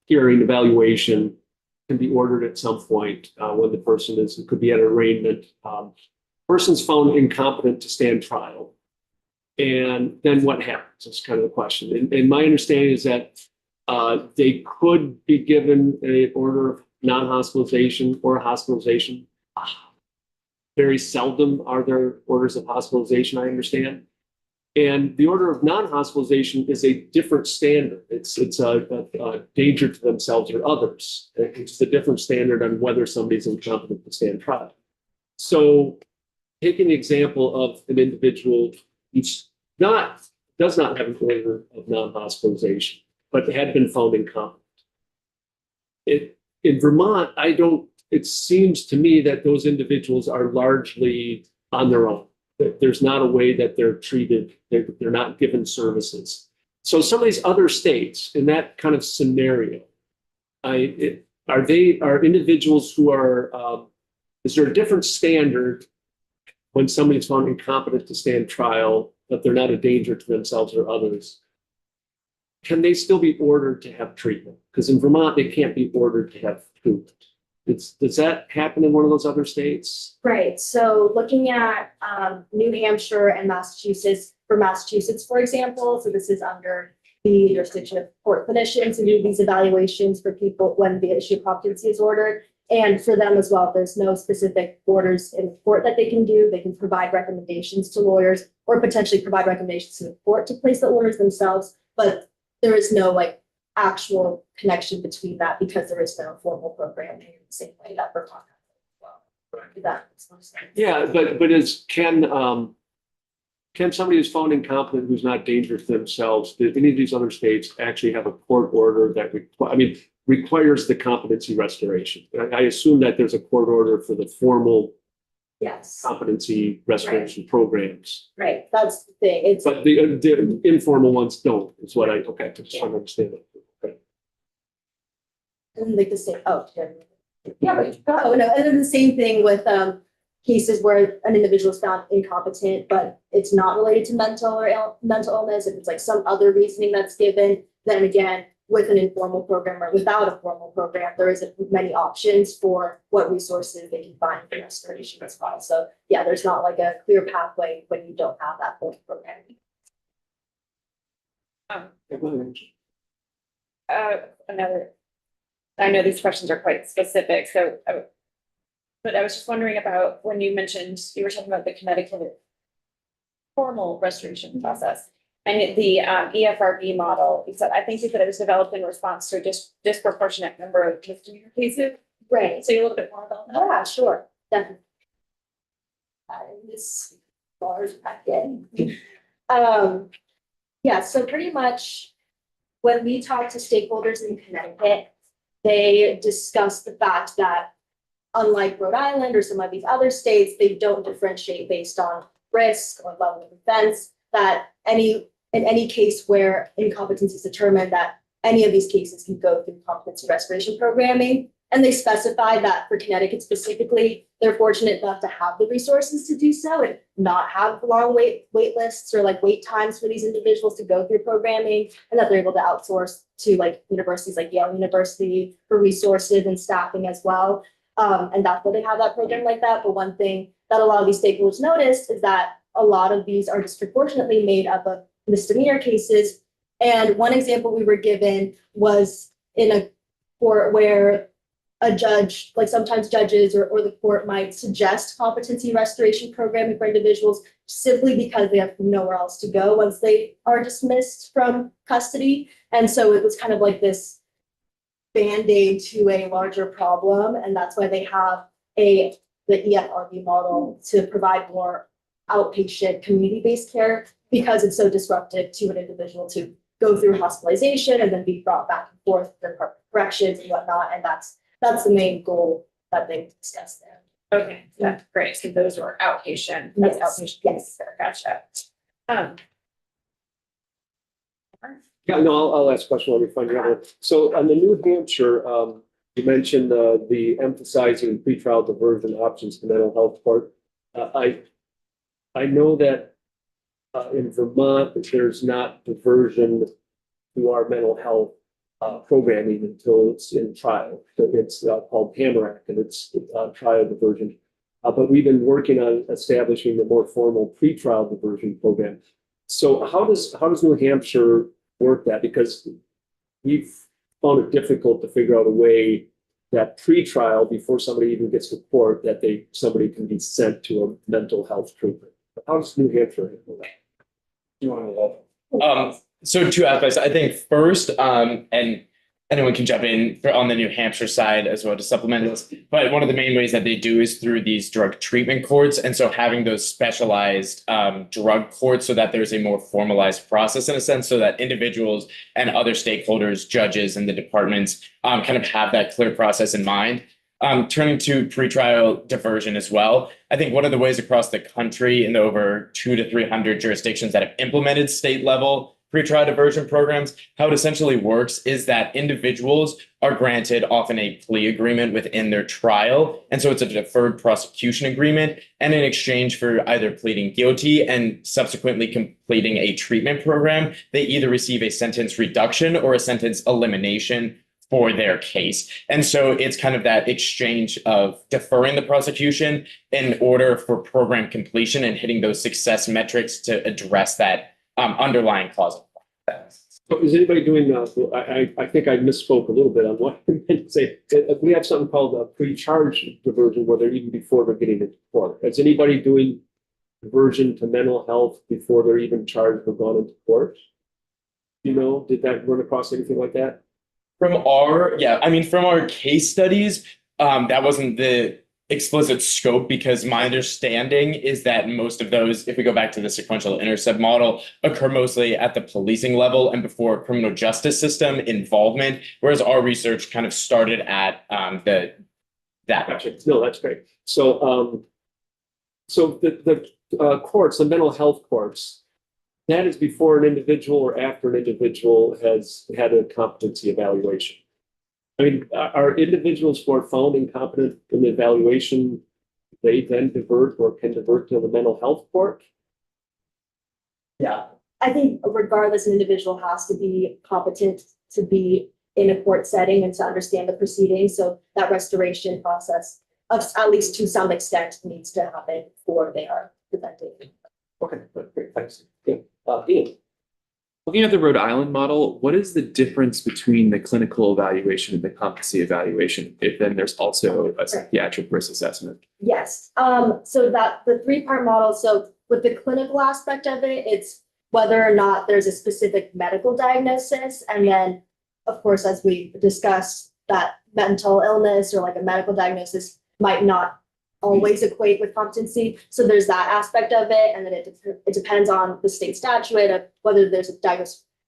hearing evaluation can be ordered at some point when the person is, it could be at an arraignment. Person's found incompetent to stand trial. And then what happens? That's kind of the question. And my understanding is that they could be given an order of non-hospitalization or hospitalization. Very seldom are there orders of hospitalization, I understand. And the order of non-hospitalization is a different standard. It's a danger to themselves or others. It's a different standard on whether somebody's incompetent to stand trial. So take an example of an individual who's does not have an order of non-hospitalization, but had been found incompetent. In Vermont, it seems to me that those individuals are largely on their own. There's not a way that they're treated, they're not given services. So some of these other states, in that kind of scenario, are individuals who are, is there a different standard when somebody's found incompetent to stand trial, but they're not a danger to themselves or others? Can they still be ordered to have treatment? Because in Vermont, they can't be ordered to have treatment. Does that happen in one of those other states? Right. So looking at New Hampshire and Massachusetts, for example, so this is under the jurisdiction of court clinicians who do these evaluations for people when the issue of competency is ordered. And for them as well, there's no specific orders in court that they can do. They can provide recommendations to lawyers or potentially provide recommendations to the court to place the orders themselves. But there is no actual connection between that because there is no formal program in the same way that we're talking about. Well, that makes more sense. Yeah, but can somebody who's found incompetent who's not dangerous to themselves, do any of these other states actually have a court order that requires the competency restoration? I assume that there's a court order for the formal Yes. competency restoration programs. Right. That's the thing. But the informal ones don't, is what I just want to understand that. Okay. And like the same, oh no, and then the same thing with cases where an individual is found incompetent, but it's not related to mental illness. If it's like some other reasoning that's given, then again, with an informal program or without a formal program, there isn't many options for what resources they can find for restoration as well. So yeah, there's not like a clear pathway when you don't have that formal program. I know these questions are quite specific, but I was just wondering about when you were talking about the Connecticut formal restoration process and the EFRB model. You said, I think you said it was developed in response to a disproportionate number of misdemeanor cases. Right. Say a little bit more about that. Yeah, sure. Definitely. This bars back in. Yeah, so pretty much when we talk to stakeholders in Connecticut, they discuss the fact that unlike Rhode Island or some of these other states, they don't differentiate based on risk or level of offense, that in any case where incompetence is determined, that any of these cases can go through competency restoration programming. And they specify that for Connecticut specifically, they're fortunate enough to have the resources to do so and not have long wait lists or wait times for these individuals to go through programming, and that they're able to outsource to universities like Yale University for resources and staffing as well. And that's why they have that program like that. But one thing that a lot of these stakeholders noticed is that a lot of these are disproportionately made up of misdemeanor cases. And one example we were given was where a judge, like sometimes judges or the court might suggest competency restoration programming for individuals simply because they have nowhere else to go once they are dismissed from custody. And so it was kind of like this Band-Aid to a larger problem. And that's why they have the EFRB model to provide more outpatient community-based care, because it's so disruptive to an individual to go through hospitalization and then be brought back and forth for corrections and whatnot. And that's the main goal that they discussed there. Okay, that's great. So those were outpatient. Yes, That's outpatient. yes. Gotcha. Um, Yeah, no, I'll ask a question while we find the other. So on the New Hampshire, you mentioned the emphasizing pretrial diversion options to mental health court. I know that in Vermont, there's not diversion to our mental health programming until it's in trial. So it's called Tamarack, and it's trial diversion. But we've been working on establishing a more formal pretrial diversion program. So how does New Hampshire work that? Because we've found it difficult to figure out a way that pretrial, before somebody even gets to court, that somebody can be sent to a mental health treatment. How does New Hampshire handle that? You want to So two aspects. I think first, and anyone can jump in on the New Hampshire side as well to supplement this. But one of the main ways that they do is through these drug treatment courts. And so having those specialized drug courts so that there's a more formalized process in a sense, so that individuals and other stakeholders, judges and the departments kind of have that clear process in mind. Turning to pretrial diversion as well, I think one of the ways across the country in the over 200 to 300 jurisdictions that have implemented state level pretrial diversion programs, how it essentially works is that individuals are granted often a plea agreement within their trial. And so it's a deferred prosecution agreement. And in exchange for either pleading guilty and subsequently completing a treatment program, they either receive a sentence reduction or a sentence elimination for their case. And so it's kind of that exchange of deferring the prosecution in order for program completion and hitting those success metrics to address that underlying cause. So is anybody doing, I think I misspoke a little bit on what I meant to say. We have something called a pre-charge diversion, where they're even before they're getting into court. Is anybody doing diversion to mental health before they're even charged or gone into court? You know, did that run across anything like that? From our case studies, that wasn't the explicit scope, because my understanding is that most of those, if we go back to the sequential intercept model, occur mostly at the policing level and before criminal justice system involvement, whereas our research kind of started at that. Gotcha. No, that's great. So, the courts, the mental health courts, that is before an individual or after an individual has had a competency evaluation. I mean, are individuals who are found incompetent in the evaluation, they then divert or can divert to the mental health court? Yeah, I think regardless, an individual has to be competent to be in a court setting and to understand the proceedings. So that restoration process, of at least to some extent, needs to happen before they are presented. Okay, great, thanks. Good. Ian? Looking at the Rhode Island model, what is the difference between the clinical evaluation and the competency evaluation? If then there's also a psychiatric risk assessment. Yes, so that the three-part model, so with the clinical aspect of it, it's whether or not there's a specific medical diagnosis. And then, of course, as we discussed, that mental illness or like a medical diagnosis might not always equate with competency. So there's that aspect of it. And then it depends on the state statute of whether there's a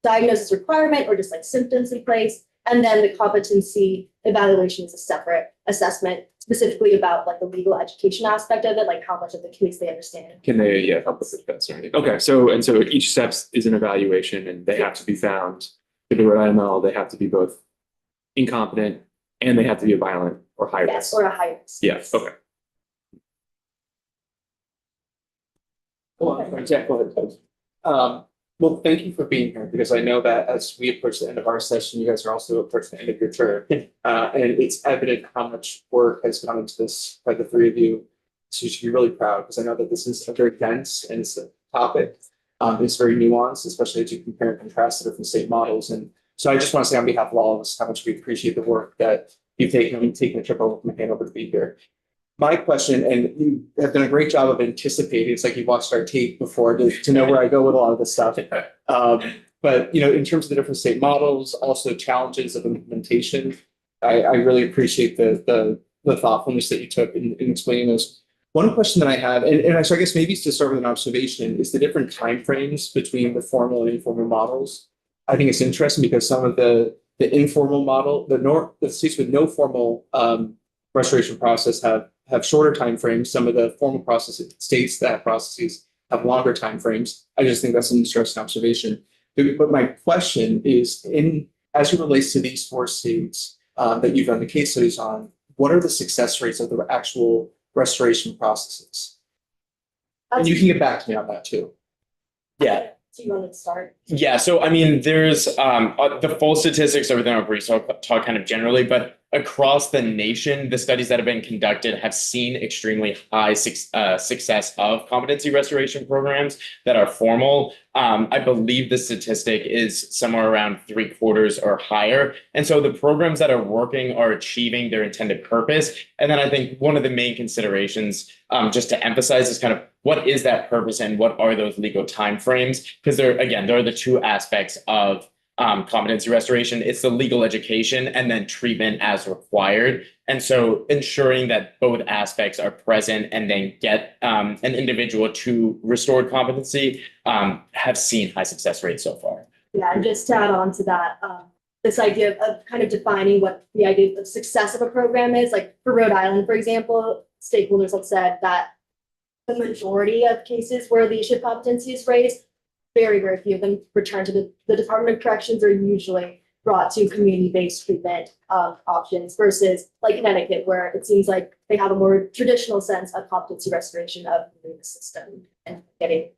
diagnosis requirement or just like symptoms in place. And then the competency evaluation is a separate assessment specifically about like the legal education aspect of it, like how much of the case they understand. Can they help with the defense or anything? Okay, so each step is an evaluation, and they have to be found to the Rhode Island model. They have to be both incompetent and they have to be a violent or high Yes, risk. or a high risk. Yes. Okay. Jack, go ahead. Well, thank you for being here, because I know that as we approach the end of our session, you guys are also approaching the end of your term. And it's evident how much work has gone into this by the three of you. So you should be really proud, because I know that this is a very dense and it's a topic. It's very nuanced, especially as you compare and contrast the different state models. And so I just want to say on behalf of all of us how much we appreciate the work that you've taken a trip over from Hanover to be here. My question, and you have done a great job of anticipating, it's like you watched our tape before to know where I go with a lot of this stuff. But, you know, in terms of the different state models, also challenges of implementation, I really appreciate the thoughtfulness that you took in explaining those. One question that I have, so I guess maybe to start with an observation, is the different timeframes between the formal and informal models. I think it's interesting because some of the informal model, the states with no formal restoration process have shorter timeframes. Some of the formal states that have processes have longer timeframes. I just think that's an interesting observation. But my question is, as it relates to these 4 states that you've done the case studies on, what are the success rates of the actual restoration processes? And you can get back to me on that too. Yeah. Do you want to start? Yeah, so I mean, there's the full statistics over there, brief, so I'll talk kind of generally, but across the nation, the studies that have been conducted have seen extremely high success of competency restoration programs that are formal. I believe the statistic is somewhere around 3/4 or higher. And so the programs that are working are achieving their intended purpose. And then I think one of the main considerations, just to emphasize, is kind of what is that purpose and what are those legal timeframes? Because there are the 2 aspects of competency restoration. It's the legal education and then treatment as required. And so ensuring that both aspects are present and then get an individual to restored competency have seen high success rates so far. Yeah, and just to add on to that, this idea of kind of defining what the idea of success of a program is, like for Rhode Island, for example, stakeholders have said that the majority of cases where leadership competency is raised, very, very few of them return to the Department of Corrections, are usually brought to community-based treatment options versus like Connecticut, where it seems like they have a more traditional sense of competency restoration of the system and getting.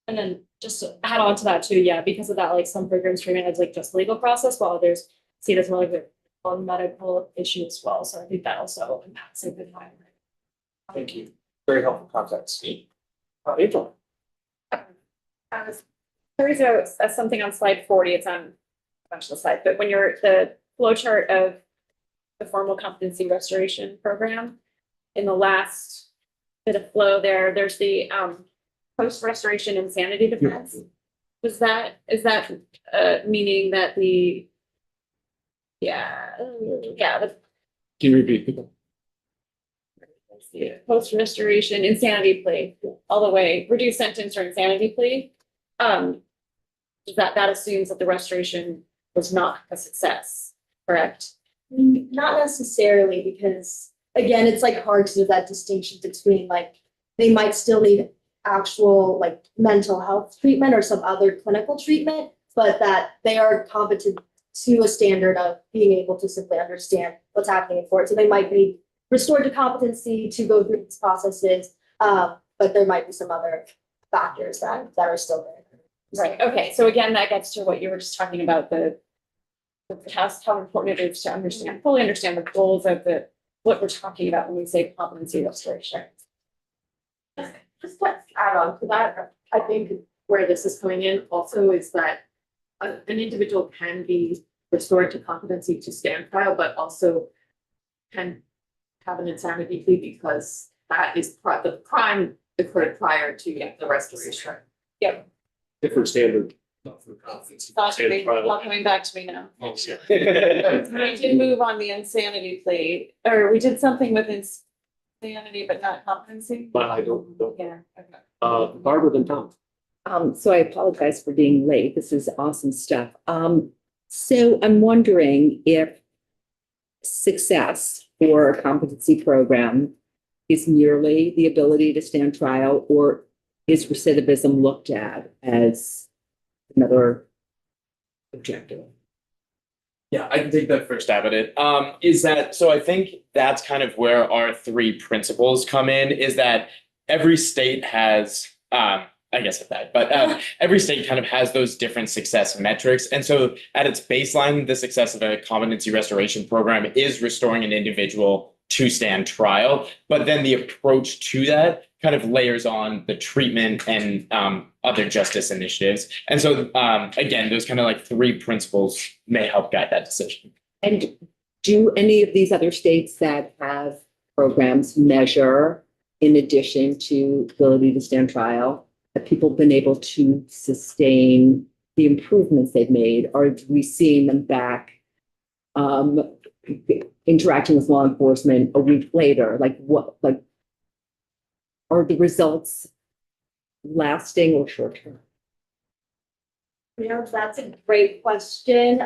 And then just to add on to that too, yeah, because of that, like some programs treatment as like just legal process, while others see it as more like a medical issue as well. So I think that also impacts a good time. Thank you. Very helpful context. April. There is something on slide 40. It's on a bunch of the slides, but when you're the flow chart of the formal competency restoration program, in the last bit of flow there's the post restoration insanity defense. Is that meaning that the Can you repeat? post restoration insanity plea all the way reduced sentence or insanity plea? That assumes that the restoration was not a success, correct? Not necessarily, because again, it's like hard to do that distinction between like they might still need actual like mental health treatment or some other clinical treatment, but that they are competent to a standard of being able to simply understand what's happening for it. So they might be restored to competency to go through these processes, but there might be some other factors that are still there. Right. Okay. So again, that gets to what you were just talking about, the test, how important it is to fully understand the goals of what we're talking about when we say competency restoration. Just let's add on to that. I think where this is coming in also is that an individual can be restored to competency to stand trial, but also can have an insanity plea because that is the crime occurred prior to the restoration. Yep. Different standard. Not coming back to me now. We did move on the insanity plea, or we did something with insanity, but not competency. But I don't know. Yeah. Okay. Barbara then Tom. So I apologize for being late. This is awesome stuff. So I'm wondering if success for a competency program is merely the ability to stand trial, or is recidivism looked at as another objective? Yeah, I can take that first stab at it. So I think that's kind of where our 3 principles come in, is that every state has, every state kind of has those different success metrics. And so at its baseline, the success of a competency restoration program is restoring an individual to stand trial. But then the approach to that kind of layers on the treatment and other justice initiatives. And so again, those kind of like 3 principles may help guide that decision. And do any of these other states that have programs measure, in addition to ability to stand trial, have people been able to sustain the improvements they've made? Or are we seeing them back interacting with law enforcement a week later? Like what, like, are the results lasting or short term? Yeah, that's a great question.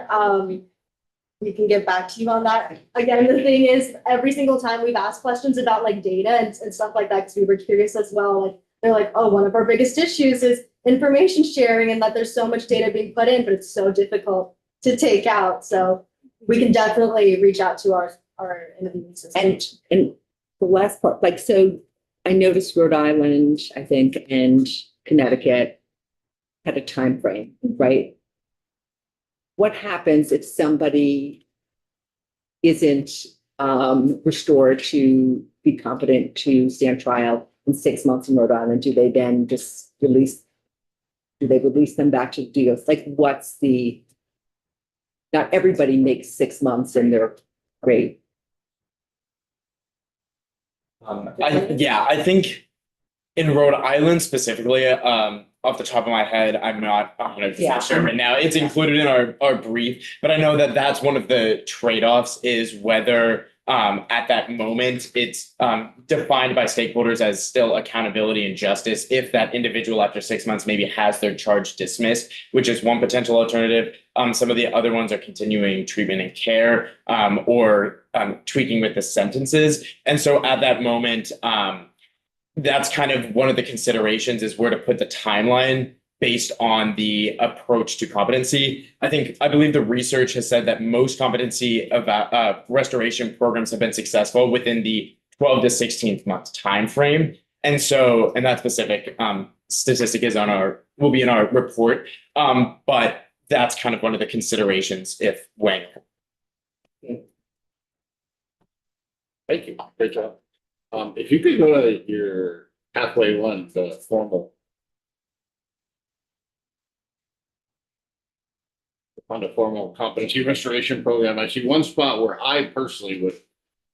We can get back to you on that. Again, the thing is, every single time we've asked questions about like data and stuff like that, because we were curious as well, like they're like, oh, one of our biggest issues is information sharing and that there's so much data being put in, but it's so difficult to take out. So we can definitely reach out to our interviewing system. And the last part, like, so I noticed Rhode Island, I think, and Connecticut had a time frame, right? What happens if somebody isn't restored to be competent to stand trial in 6 months in Rhode Island? Do they then just release them back to DOS? Like, what's the, not everybody makes 6 months and they're great. I think in Rhode Island specifically, off the top of my head, I'm not 100% sure right now. It's included in our brief, but I know that that's one of the trade-offs is whether at that moment it's defined by stakeholders as still accountability and justice if that individual after 6 months maybe has their charge dismissed, which is one potential alternative. Some of the other ones are continuing treatment and care or tweaking with the sentences. And so at that moment, that's kind of one of the considerations is where to put the timeline based on the approach to competency. I believe the research has said that most competency restoration programs have been successful within the 12 to 16th month time frame. And so, and that specific statistic will be in our report. But that's kind of one of the considerations if weighing. Thank you. Great job. If you could go to your pathway one, the formal. On the formal competency restoration program, I see one spot where I personally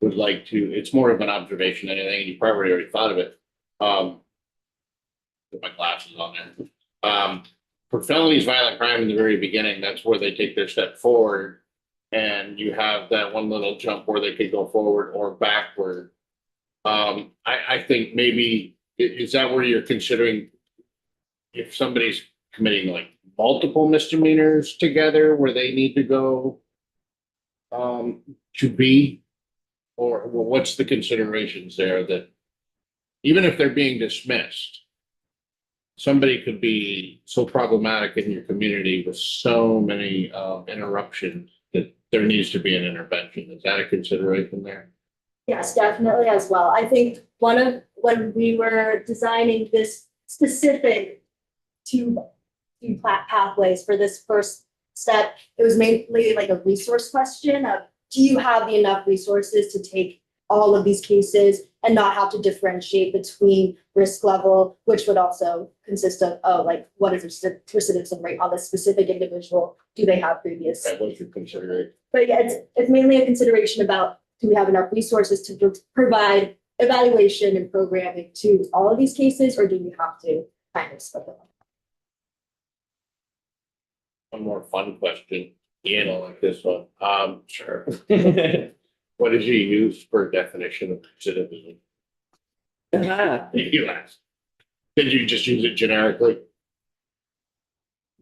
would like to, it's more of an observation than anything, and you probably already thought of it. Put my glasses on there. For felonies, violent crime in the very beginning, that's where they take their step forward. And you have that one little jump where they could go forward or backward. I think maybe, is that where you're considering if somebody's committing like multiple misdemeanors together where they need to go to be, or well, what's the considerations there that even if they're being dismissed, somebody could be so problematic in your community with so many interruptions that there needs to be an intervention. Is that a consideration there? Yes, definitely as well. I think when we were designing this specific two pathways for this first step, it was mainly like a resource question of, do you have enough resources to take all of these cases and not have to differentiate between risk level, which would also consist of, oh, like what is the recidivism rate on this specific individual? Do they have previous? That was your consideration. But yeah, it's mainly a consideration about, do we have enough resources to provide evaluation and programming to all of these cases, or do we have to kind of split them up? One more fun question. Ian will like this one. Sure. What did you use for a definition of recidivism? You asked. Did you just use it generically?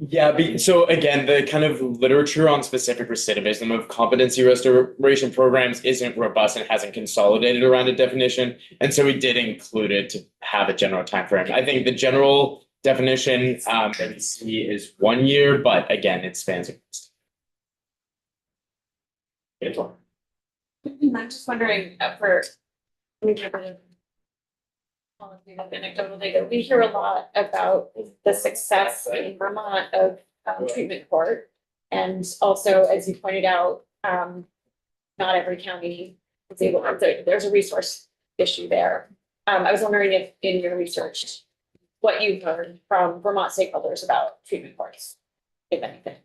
Yeah, so again, the kind of literature on specific recidivism of competency restoration programs isn't robust and hasn't consolidated around a definition. And so we did include it to have a general time frame. I think the general definition that we see is 1 year, but again, it spans. I'm just wondering for maybe a bit of qualitative anecdotal data, we hear a lot about the success in Vermont of treatment court. And also, as you pointed out, not every county is able to, there's a resource issue there. I was wondering if in your research, what you've heard from Vermont stakeholders about treatment courts, if anything.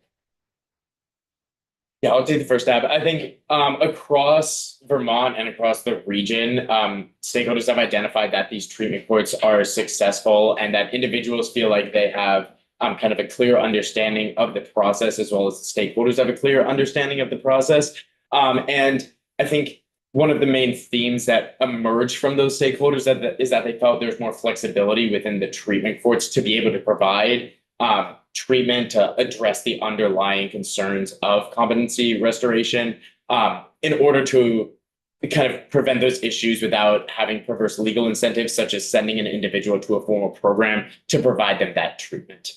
Yeah, I'll take the first stab. I think across Vermont and across the region, stakeholders have identified that these treatment courts are successful and that individuals feel like they have kind of a clear understanding of the process, as well as the stakeholders have a clear understanding of the process. And I think one of the main themes that emerged from those stakeholders is that they felt there's more flexibility within the treatment courts to be able to provide treatment to address the underlying concerns of competency restoration in order to kind of prevent those issues without having perverse legal incentives, such as sending an individual to a formal program to provide them that treatment.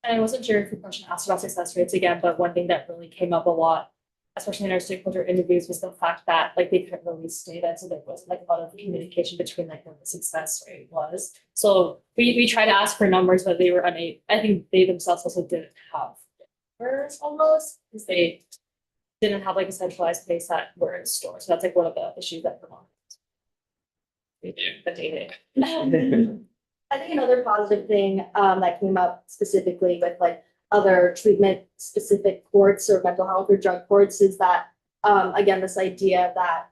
And I wasn't sure if your question asked about success rates again, but one thing that really came up a lot, especially in our stakeholder interviews, was the fact that like they couldn't release data, so there wasn't like a lot of communication between like what the success rate was. So we tried to ask for numbers, but they were unable. I think they themselves also didn't have numbers almost because they didn't have like a centralized place that were in store. So that's like one of the issues that Vermont. The data. I think another positive thing that came up specifically with like other treatment specific courts or mental health or drug courts is that again, this idea that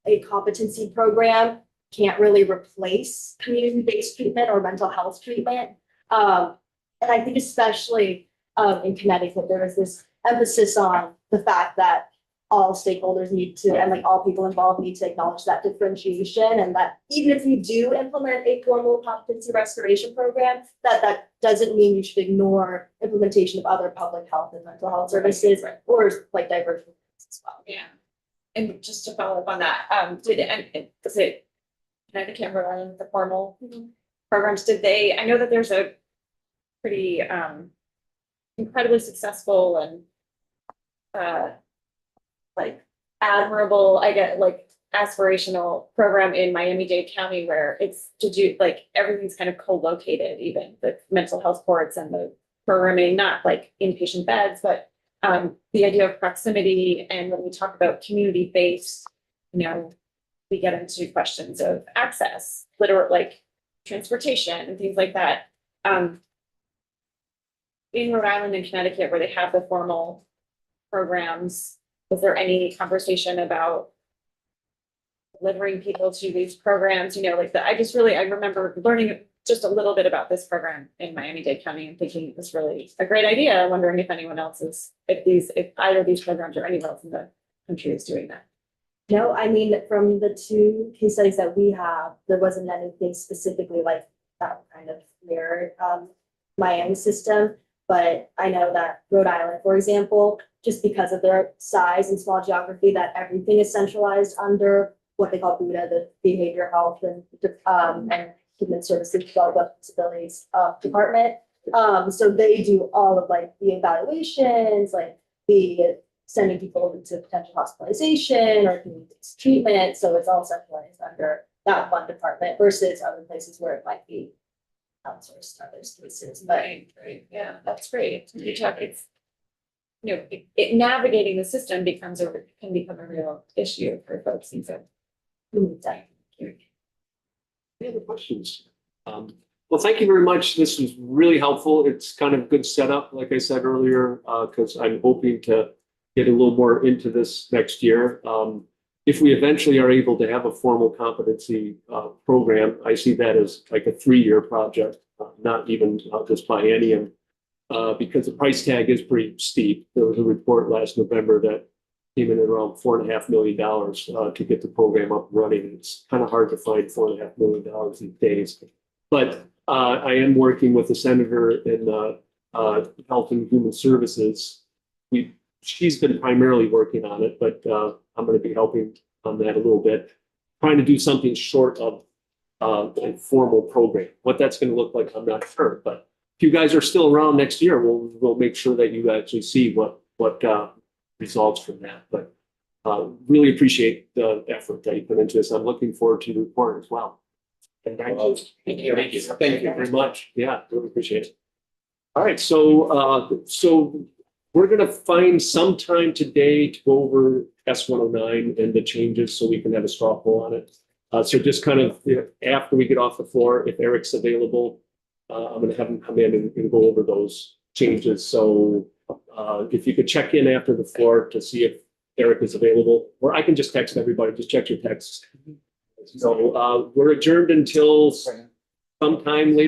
a competency program can't really replace community-based treatment or mental health treatment. And I think especially in Connecticut, there is this emphasis on the fact that all stakeholders need to, and like all people involved need to acknowledge that differentiation, and that even if you do implement a formal competency restoration program, that doesn't mean you should ignore implementation of other public health and mental health services or like diversion as well. Yeah. And just to follow up on that, was it Connecticut, Rhode Island, the formal programs, I know that there's a pretty incredibly successful and like admirable, I get like aspirational program in Miami-Dade County where it's everything's kind of co-located, even the mental health courts and the programming, not like inpatient beds, but the idea of proximity. And when we talk about community-based, we get into questions of access, like transportation and things like that. In Rhode Island and Connecticut, where they have the formal programs, was there any conversation about delivering people to these programs? I remember learning just a little bit about this program in Miami-Dade County and thinking it was really a great idea. Wondering if anyone else if either of these programs or anywhere else in the country is doing that. No, I mean, from the two case studies that we have, there wasn't anything specifically like that kind of mirrored Miami system. But I know that Rhode Island, for example, just because of their size and small geography, that everything is centralized under what they call BUDA, the Behavioral Health and Human Services Development Disabilities Department. So they do all of like the evaluations, like the sending people into potential hospitalization or community-based treatment. So it's all centralized under that one department versus other places where it might be outsourced to other spaces. But Right. Yeah, that's great. You talk, it's navigating the system can become a real issue for folks. And so, Any other questions? Well, thank you very much. This was really helpful. It's kind of good setup, like I said earlier, because I'm hoping to get a little more into this next year. If we eventually are able to have a formal competency program, I see that as like a 3-year project, not even this biennium, because the price tag is pretty steep. There was a report last November that came in at around $4.5 million to get the program up and running. It's kind of hard to find $4.5 million these days. But I am working with a senator in Health and Human Services. She's been primarily working on it, but I'm going to be helping on that a little bit, trying to do something short of a formal program. What that's going to look like, I'm not sure. But if you guys are still around next year, we'll make sure that you actually see what results from that. But really appreciate the effort that you put into this. I'm looking forward to the report as well. Thank you. Thank you very much. Yeah, really appreciate it. All right, so we're going to find some time today to go over S109 and the changes so we can have a straw poll on it. So just kind of after we get off the floor, if Eric's available, I'm going to have him come in and go over those changes. So If you could check in after the floor to see if Eric is available, or I can just text everybody, just check your texts. So we're adjourned until sometime later.